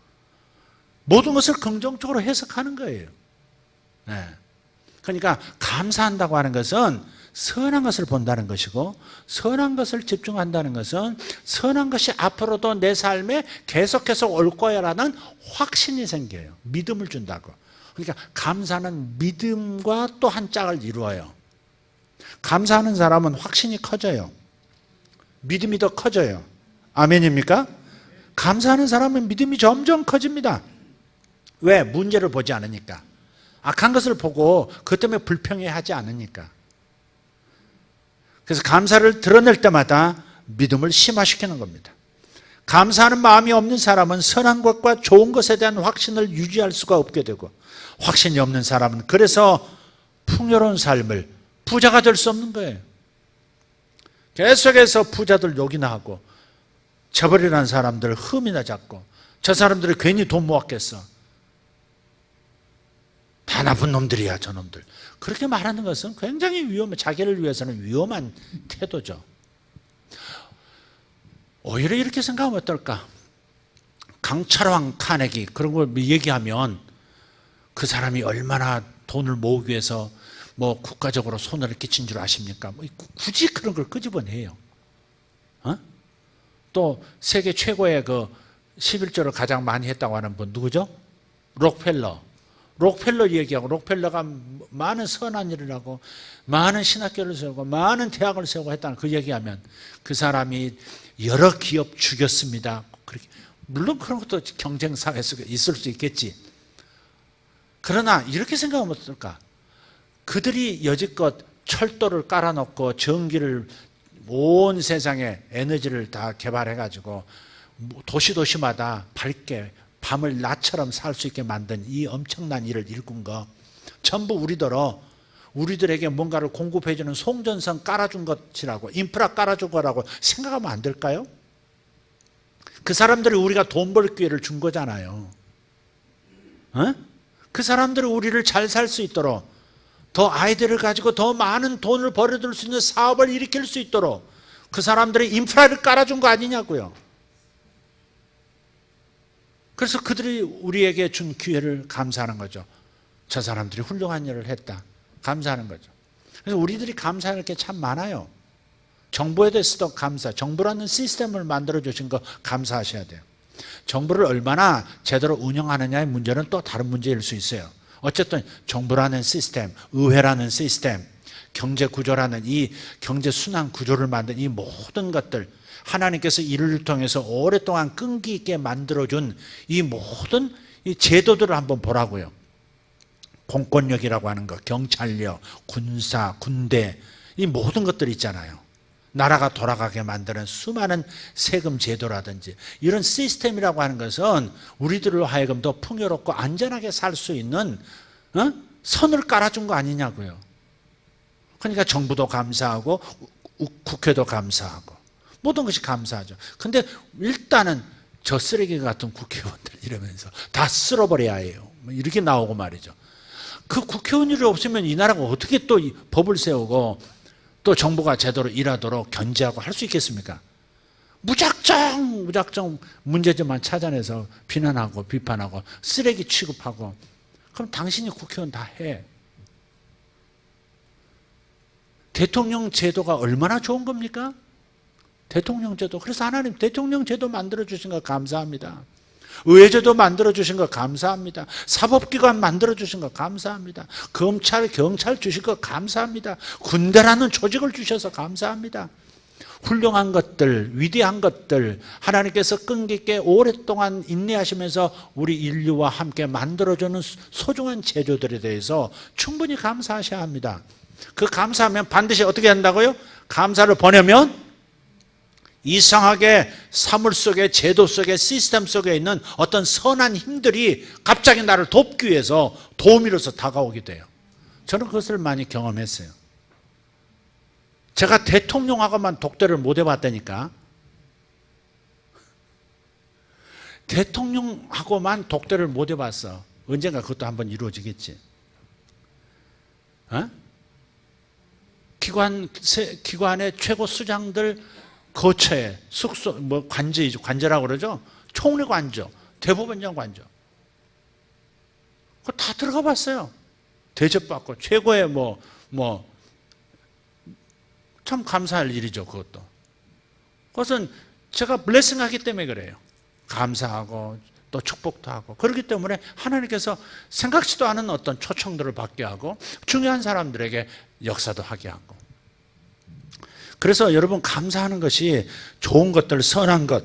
S1: 모든 것을 긍정적으로 해석하는 거예요. 네. 그러니까 감사한다고 하는 것은 선한 것을 본다는 것이고, 선한 것을 집중한다는 것은 선한 것이 앞으로도 내 삶에 계속해서 올 거야라는 확신이 생겨요. 믿음을 준다고. 그러니까 감사는 믿음과 또 한 짝을 이루어요. 감사하는 사람은 확신이 커져요. 믿음이 더 커져요. 아멘입니까? 감사하는 사람은 믿음이 점점 커집니다. 왜? 문제를 보지 않으니까. 악한 것을 보고 그것 때문에 불평해하지 않으니까. 그래서 감사를 드러낼 때마다 믿음을 심화시키는 겁니다. 감사하는 마음이 없는 사람은 선한 것과 좋은 것에 대한 확신을 유지할 수가 없게 되고, 확신이 없는 사람은 그래서 풍요로운 삶을, 부자가 될 수 없는 거예요. 계속해서 부자들 욕이나 하고, 저버리라는 사람들 흠이나 잡고, 저 사람들이 괜히 돈 모았겠어, 다 나쁜 놈들이야 저놈들, 그렇게 말하는 것은 굉장히 위험해. 자기를 위해서는 위험한 태도죠. 오히려 이렇게 생각하면 어떨까? 강철왕 카네기 그런 걸 얘기하면 그 사람이 얼마나 돈을 모으기 위해서 국가적으로 손해를 끼친 줄 아십니까? 굳이 그런 걸 끄집어내요. 또 세계 최고의 11조를 가장 많이 했다고 하는 분 누구죠? 록펠러 얘기하고, 록펠러가 많은 선한 일을 하고 많은 신학교를 세우고 많은 대학을 세우고 했다는 그 얘기하면 그 사람이 여러 기업 죽였습니다. 그렇게, 물론 그런 것도 경쟁 사회 속에 있을 수 있겠지. 그러나 이렇게 생각하면 어떨까? 그들이 여지껏 철도를 깔아놓고 전기를 온 세상에 에너지를 다 개발해가지고 도시마다 밝게 밤을 낮처럼 살 수 있게 만든 이 엄청난 일을 일군 거, 전부 우리들에게 뭔가를 공급해주는 송전선 깔아준 것이라고, 인프라 깔아준 거라고 생각하면 안 될까요? 그 사람들이 우리가 돈 벌 기회를 준 거잖아요. 그 사람들이 우리를 잘 살 수 있도록, 더 아이들을 가지고 더 많은 돈을 벌어들 수 있는 사업을 일으킬 수 있도록 그 사람들이 인프라를 깔아준 거 아니냐고요. 그래서 그들이 우리에게 준 기회를 감사하는 거죠. 저 사람들이 훌륭한 일을 했다, 감사하는 거죠. 그래서 우리들이 감사할 게 참 많아요. 정부에 대해서도 감사, 정부라는 시스템을 만들어 주신 거 감사하셔야 돼요. 정부를 얼마나 제대로 운영하느냐의 문제는 또 다른 문제일 수 있어요. 어쨌든 정부라는 시스템, 의회라는 시스템, 경제 구조라는 이 경제 순환 구조를 만든 이 모든 것들, 하나님께서 이를 통해서 오랫동안 끈기 있게 만들어준 이 모든 이 제도들을 한번 보라고요. 공권력이라고 하는 것, 경찰력, 군사, 군대, 이 모든 것들이 있잖아요. 나라가 돌아가게 만드는 수많은 세금 제도라든지 이런 시스템이라고 하는 것은 우리들로 하여금 더 풍요롭고 안전하게 살 수 있는 선을 깔아준 거 아니냐고요. 그러니까 정부도 감사하고 국회도 감사하고 모든 것이 감사하죠. 근데 일단은 저 쓰레기 같은 국회의원들 이러면서 다 쓸어버려야 해요, 이렇게 나오고 말이죠. 그 국회의원들이 없으면 이 나라가 어떻게 또 법을 세우고 또 정부가 제대로 일하도록 견제하고 할 수 있겠습니까? 무작정 문제점만 찾아내서 비난하고 비판하고 쓰레기 취급하고, 그럼 당신이 국회의원 다 해. 대통령 제도가 얼마나 좋은 겁니까? 대통령 제도. 그래서 하나님 대통령 제도 만들어주신 거 감사합니다. 의회제도 만들어주신 거 감사합니다. 사법기관 만들어주신 거 감사합니다. 검찰, 경찰 주신 거 감사합니다. 군대라는 조직을 주셔서 감사합니다. 훌륭한 것들, 위대한 것들, 하나님께서 끈기 있게 오랫동안 인내하시면서 우리 인류와 함께 만들어주는 소중한 재료들에 대해서 충분히 감사하셔야 합니다. 그 감사하면 반드시 어떻게 한다고요? 감사를 보내면 이상하게 사물 속에, 제도 속에, 시스템 속에 있는 어떤 선한 힘들이 갑자기 나를 돕기 위해서 도우미로서 다가오게 돼요. 저는 그것을 많이 경험했어요. 제가 대통령하고만 독대를 못 해봤다니까. 대통령하고만 독대를 못 해봤어. 언젠가 그것도 한번 이루어지겠지. 어? 기관의 최고 수장들 거처에, 숙소, 뭐 관저이죠. 관저라고 그러죠. 총리 관저, 대법원장 관저. 그거 다 들어가 봤어요. 대접받고 최고의 참 감사할 일이죠. 그것도. 그것은 제가 블레싱하기 때문에 그래요. 감사하고 또 축복도 하고. 그렇기 때문에 하나님께서 생각지도 않은 어떤 초청들을 받게 하고 중요한 사람들에게 역사도 하게 하고. 그래서 여러분 감사하는 것이 좋은 것들, 선한 것,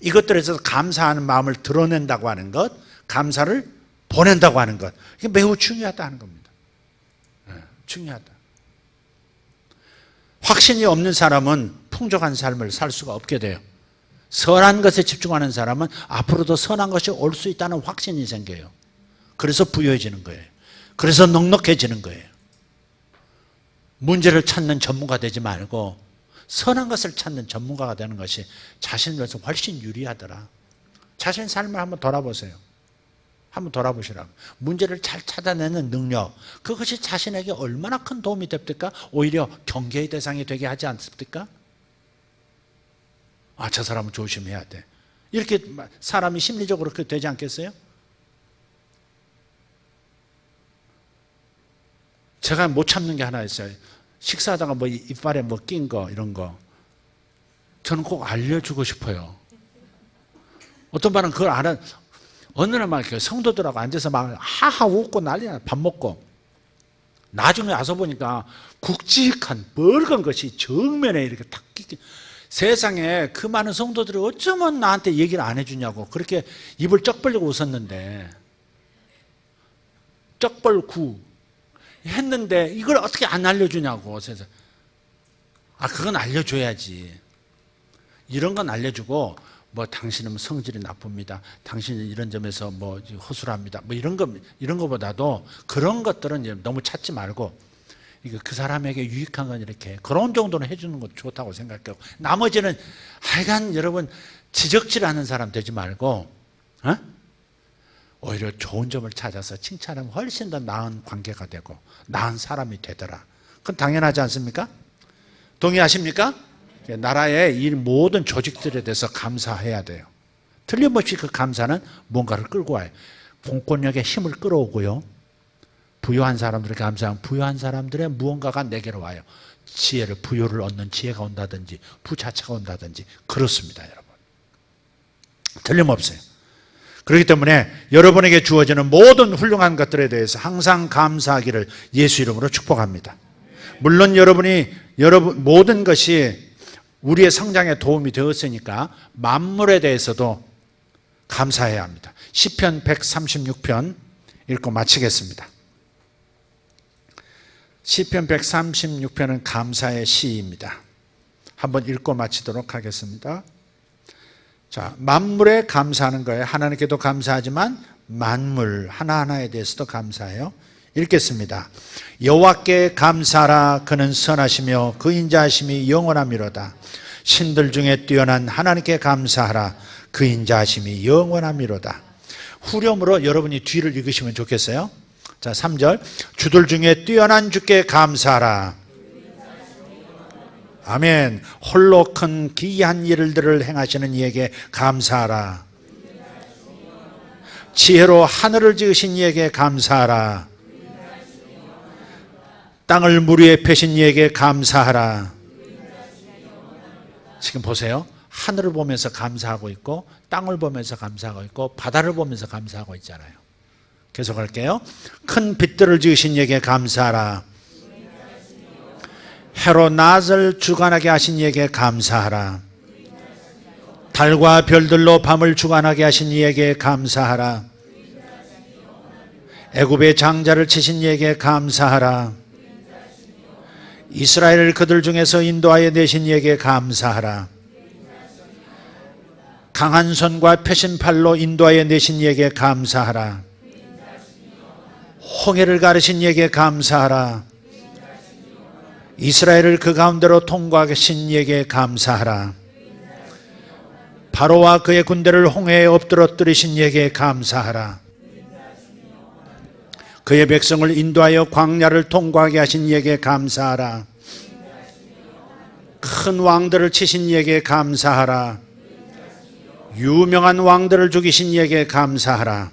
S1: 이것들에서 감사하는 마음을 드러낸다고 하는 것, 감사를 보낸다고 하는 것, 이게 매우 중요하다는 겁니다. 중요하다. 확신이 없는 사람은 풍족한 삶을 살 수가 없게 돼요. 선한 것에 집중하는 사람은 앞으로도 선한 것이 올 수 있다는 확신이 생겨요. 그래서 부유해지는 거예요. 그래서 넉넉해지는 거예요. 문제를 찾는 전문가 되지 말고 선한 것을 찾는 전문가가 되는 것이 자신으로서 훨씬 유리하더라. 자신의 삶을 한번 돌아보세요. 한번 돌아보시라고. 문제를 잘 찾아내는 능력, 그것이 자신에게 얼마나 큰 도움이 됩니까? 오히려 경계의 대상이 되게 하지 않습니까? 아, 저 사람은 조심해야 돼. 이렇게 사람이 심리적으로 그렇게 되지 않겠어요? 제가 못 참는 게 하나 있어요. 식사하다가 뭐 이빨에 뭐 낀 거, 이런 거. 저는 꼭 알려주고 싶어요. 어떤 분은 그걸 알아. 어느 날 막 성도들하고 앉아서 막 하하 웃고 난리나, 밥 먹고. 나중에 와서 보니까 굵직한 뻘건 것이 정면에 이렇게 탁 끼게. 세상에 그 많은 성도들이 어쩌면 나한테 얘기를 안 해주냐고 그렇게 입을 쩍 벌리고 웃었는데, 쩍 벌구 했는데 이걸 어떻게 안 알려주냐고. 그래서 그건 알려줘야지. 이런 건 알려주고, 뭐 당신은 성질이 나쁩니다. 당신은 이런 점에서 뭐 허술합니다. 뭐 이런 거보다도 그런 것들은 너무 찾지 말고, 이거 그 사람에게 유익한 건 이렇게 그런 정도는 해주는 것도 좋다고 생각하고, 나머지는 하여간 여러분 지적질하는 사람 되지 말고, 오히려 좋은 점을 찾아서 칭찬하면 훨씬 더 나은 관계가 되고 나은 사람이 되더라. 그건 당연하지 않습니까? 동의하십니까? 나라의 이 모든 조직들에 대해서 감사해야 돼요. 틀림없이 그 감사는 뭔가를 끌고 와요. 공권력의 힘을 끌어오고요. 부유한 사람들에게 감사하면 부유한 사람들의 무언가가 내게로 와요. 지혜를, 부유를 얻는 지혜가 온다든지 부자체가 온다든지 그렇습니다, 여러분. 틀림없어요. 그렇기 때문에 여러분에게 주어지는 모든 훌륭한 것들에 대해서 항상 감사하기를 예수 이름으로 축복합니다. 물론 여러분 모든 것이 우리의 성장에 도움이 되었으니까 만물에 대해서도 감사해야 합니다. 시편 136편 읽고 마치겠습니다. 시편 136편은 감사의 시입니다. 한번 읽고 마치도록 하겠습니다. 자, 만물에 감사하는 거예요. 하나님께도 감사하지만 만물 하나하나에 대해서도 감사해요. 읽겠습니다. 여호와께 감사하라. 그는 선하시며 그 인자하심이 영원하미로다. 신들 중에 뛰어난 하나님께 감사하라. 그 인자하심이 영원하미로다. 후렴으로 여러분이 뒤를 읽으시면 좋겠어요. 자, 3절. 주들 중에 뛰어난 주께 감사하라. 아멘. 홀로 큰 기이한 일들을 행하시는 이에게 감사하라. 지혜로 하늘을 지으신 이에게 감사하라. 땅을 물 위에 펴신 이에게 감사하라. 지금 보세요. 하늘을 보면서 감사하고 있고, 땅을 보면서 감사하고 있고, 바다를 보면서 감사하고 있잖아요. 계속할게요. 큰 빛들을 지으신 이에게 감사하라. 해로 낮을 주관하게 하신 이에게 감사하라. 달과 별들로 밤을 주관하게 하신 이에게 감사하라. 애굽의 장자를 치신 이에게 감사하라. 이스라엘을 그들 중에서 인도하여 내신 이에게 감사하라. 강한 손과 펴신 팔로 인도하여 내신 이에게 감사하라. 홍해를 가르신 이에게 감사하라. 이스라엘을 그 가운데로 통과하신 이에게 감사하라. 바로와 그의 군대를 홍해에 엎드러뜨리신 이에게 감사하라. 그의 백성을 인도하여 광야를 통과하게 하신 이에게 감사하라. 큰 왕들을 치신 이에게 감사하라. 유명한 왕들을 죽이신 이에게 감사하라.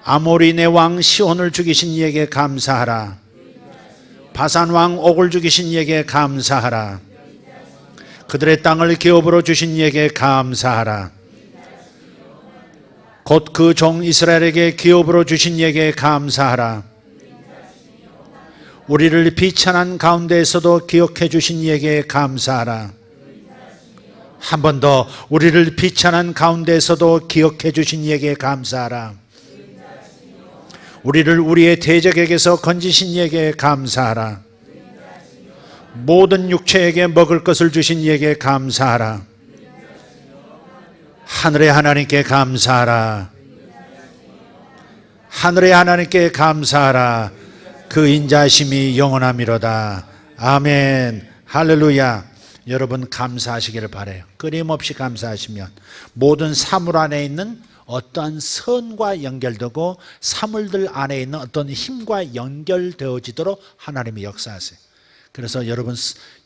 S1: 아모리네 왕 시온을 죽이신 이에게 감사하라. 바산 왕 옥을 죽이신 이에게 감사하라. 그들의 땅을 기업으로 주신 이에게 감사하라. 곧 그 종 이스라엘에게 기업으로 주신 이에게 감사하라. 우리를 비천한 가운데에서도 기억해 주신 이에게 감사하라. 한 번 더 우리를 비천한 가운데에서도 기억해 주신 이에게 감사하라. 우리를 우리의 대적에게서 건지신 이에게 감사하라. 모든 육체에게 먹을 것을 주신 이에게 감사하라. 하늘의 하나님께 감사하라. 하늘의 하나님께 감사하라. 그 인자하심이 영원하미로다. 아멘. 할렐루야. 여러분 감사하시기를 바라요. 끊임없이 감사하시면 모든 사물 안에 있는 어떠한 선과 연결되고 사물들 안에 있는 어떤 힘과 연결되어지도록 하나님이 역사하세요. 그래서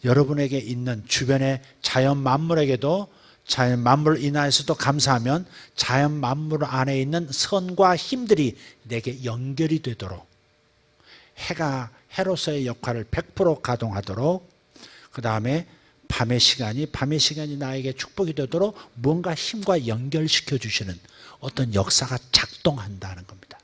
S1: 여러분에게 있는 주변의 자연 만물에게도 자연 만물 인하에서도 감사하면 자연 만물 안에 있는 선과 힘들이 내게 연결이 되도록 해가 해로서의 역할을 100% 가동하도록 그 다음에 밤의 시간이 나에게 축복이 되도록 뭔가 힘과 연결시켜 주시는 어떤 역사가 작동한다는 겁니다.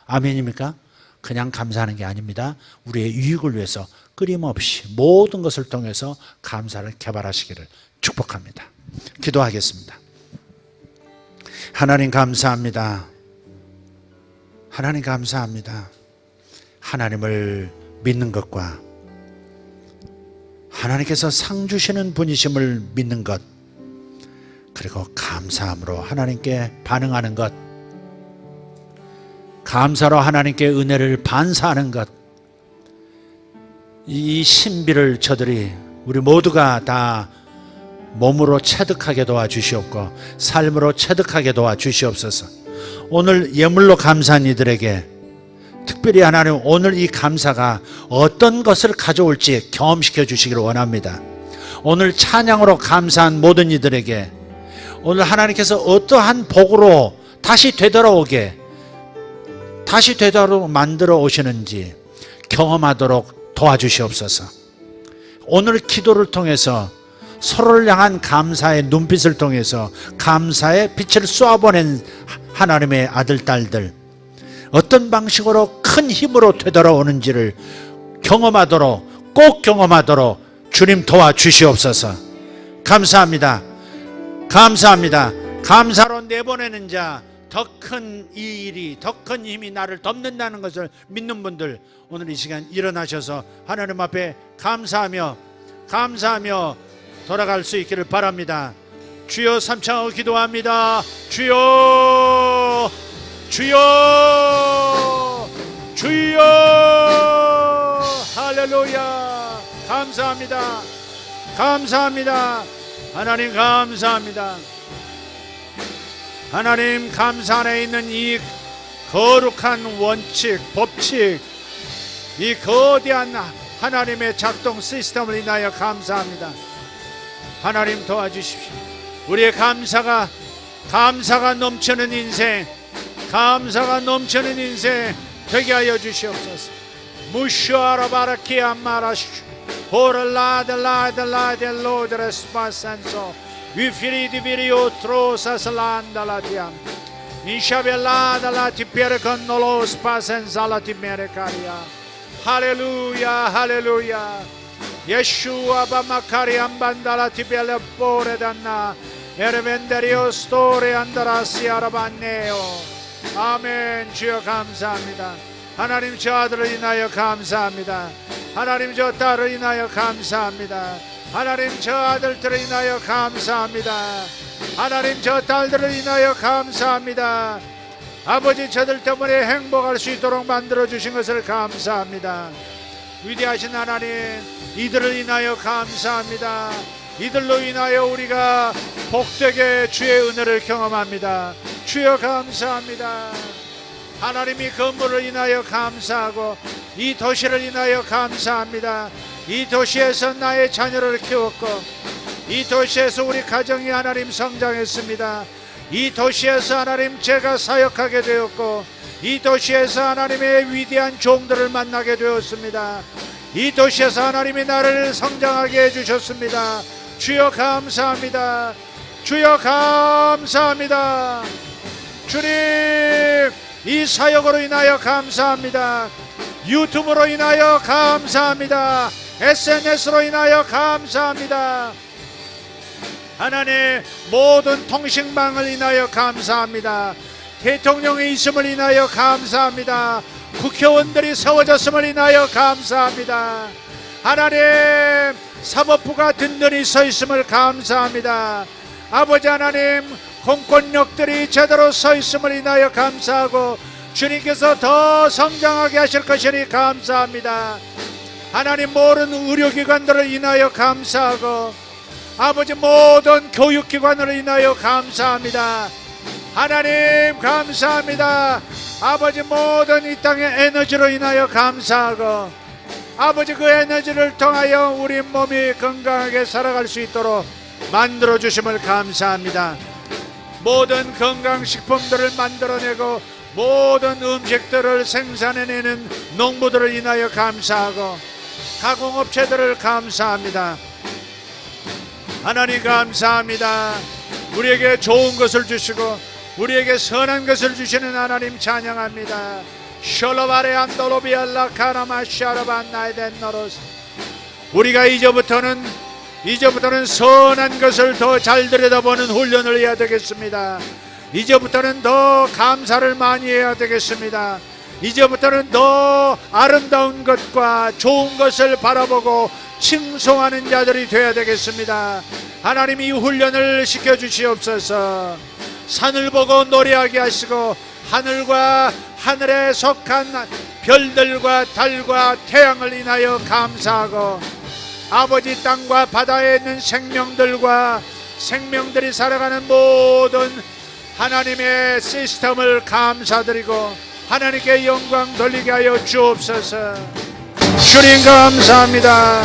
S1: 아멘입니까? 그냥 감사하는 게 아닙니다. 우리의 유익을 위해서 끊임없이 모든 것을 통해서 감사를 개발하시기를 축복합니다. 기도하겠습니다. 하나님 감사합니다. 하나님 감사합니다. 하나님을 믿는 것과 하나님께서 상 주시는 분이심을 믿는 것, 그리고 감사함으로 하나님께 반응하는 것, 감사로 하나님께 은혜를 반사하는 것, 이 신비를 저들이 우리 모두가 다 몸으로 체득하게 도와주시옵고 삶으로 체득하게 도와주시옵소서. 오늘 예물로 감사한 이들에게 특별히 하나님 오늘 이 감사가 어떤 것을 가져올지 경험시켜 주시기를 원합니다. 오늘 찬양으로 감사한 모든 이들에게 오늘 하나님께서 어떠한 복으로 다시 되돌아오게 만들어 오시는지 경험하도록 도와주시옵소서. 오늘 기도를 통해서 서로를 향한 감사의 눈빛을 통해서 감사의 빛을 쏘아보낸 하나님의 아들, 딸들 어떤 방식으로 큰 힘으로 되돌아오는지를 꼭 경험하도록 주님 도와주시옵소서. 감사합니다. 감사합니다. 감사로 내보내는 자 더 큰 이 일이 더 큰 힘이 나를 덮는다는 것을 믿는 분들 오늘 이 시간 일어나셔서 하나님 앞에 감사하며 돌아갈 수 있기를 바랍니다. 주여 삼창하고 기도합니다. 주여 할렐루야. 감사합니다. 하나님 감사합니다. 하나님 감사 안에 있는 이 거룩한 원칙, 법칙, 이 거대한 하나님의 작동 시스템을 인하여 감사합니다. 하나님 도와주십시오. 우리의 감사가 넘치는 인생, 되게 하여 주시옵소서. 무시아라바라키아 마라슈 호랄라델라델라델 로드레스파산소 위피리디 비리오 트로사슬란달라티암 인샤벨라달라티 페르컨놀로스 파센살라티 메레카리아 할렐루야 할렐루야. 예슈아 바마카리 안반달라 티벨레 보레단나 에르벤데리오 스토레 안다라시 아라반네요. 아멘. 주여 감사합니다. 하나님 저 아들을 인하여 감사합니다. 하나님 저 딸을 인하여 감사합니다. 하나님 저 아들들을 인하여 감사합니다. 하나님 저 딸들을 인하여 감사합니다. 아버지 저들 때문에 행복할 수 있도록 만들어주신 것을 감사합니다. 위대하신 하나님 이들을 인하여 감사합니다. 이들로 인하여 우리가 복되게 주의 은혜를 경험합니다. 주여 감사합니다. 하나님이 건물을 인하여 감사하고 이 도시를 인하여 감사합니다. 이 도시에서 나의 자녀를 키웠고 이 도시에서 우리 가정이 하나님 성장했습니다. 이 도시에서 하나님 제가 사역하게 되었고 이 도시에서 하나님의 위대한 종들을 만나게 되었습니다. 이 도시에서 하나님이 나를 성장하게 해주셨습니다. 주여 감사합니다. 주여 감사합니다. 주님 이 사역으로 인하여 감사합니다. 유튜브로 인하여 감사합니다. SNS로 인하여 감사합니다. 하나님 모든 통신망을 인하여 감사합니다. 대통령이 있음을 인하여 감사합니다. 국회의원들이 세워졌음을 인하여 감사합니다. 하나님 사법부가 든든히 서 있음을 감사합니다. 아버지 하나님 공권력들이 제대로 서 있음을 인하여 감사하고 주님께서 더 성장하게 하실 것이니 감사합니다. 하나님 모든 의료기관들을 인하여 감사하고 아버지 모든 교육기관으로 인하여 감사합니다. 하나님 감사합니다. 아버지 모든 이 땅의 에너지로 인하여 감사하고 아버지 그 에너지를 통하여 우리 몸이 건강하게 살아갈 수 있도록 만들어 주심을 감사합니다. 모든 건강식품들을 만들어내고 모든 음식들을 생산해내는 농부들을 인하여 감사하고 가공업체들을 감사합니다. 하나님 감사합니다. 우리에게 좋은 것을 주시고 우리에게 선한 것을 주시는 하나님 찬양합니다. 셜로바레 안도로비알라 카라마샤라반 나이덴노로스. 우리가 이제부터는 선한 것을 더 잘 들여다보는 훈련을 해야 되겠습니다. 이제부터는 더 감사를 많이 해야 되겠습니다. 이제부터는 더 아름다운 것과 좋은 것을 바라보고 칭송하는 자들이 되어야 되겠습니다. 하나님이 이 훈련을 시켜주시옵소서. 산을 보고 노래하게 하시고 하늘과 하늘에 속한 별들과 달과 태양을 인하여 감사하고 아버지 땅과 바다에 있는 생명들과 생명들이 살아가는 모든 하나님의 시스템을 감사드리고 하나님께 영광 돌리게 하여 주옵소서. 주님 감사합니다.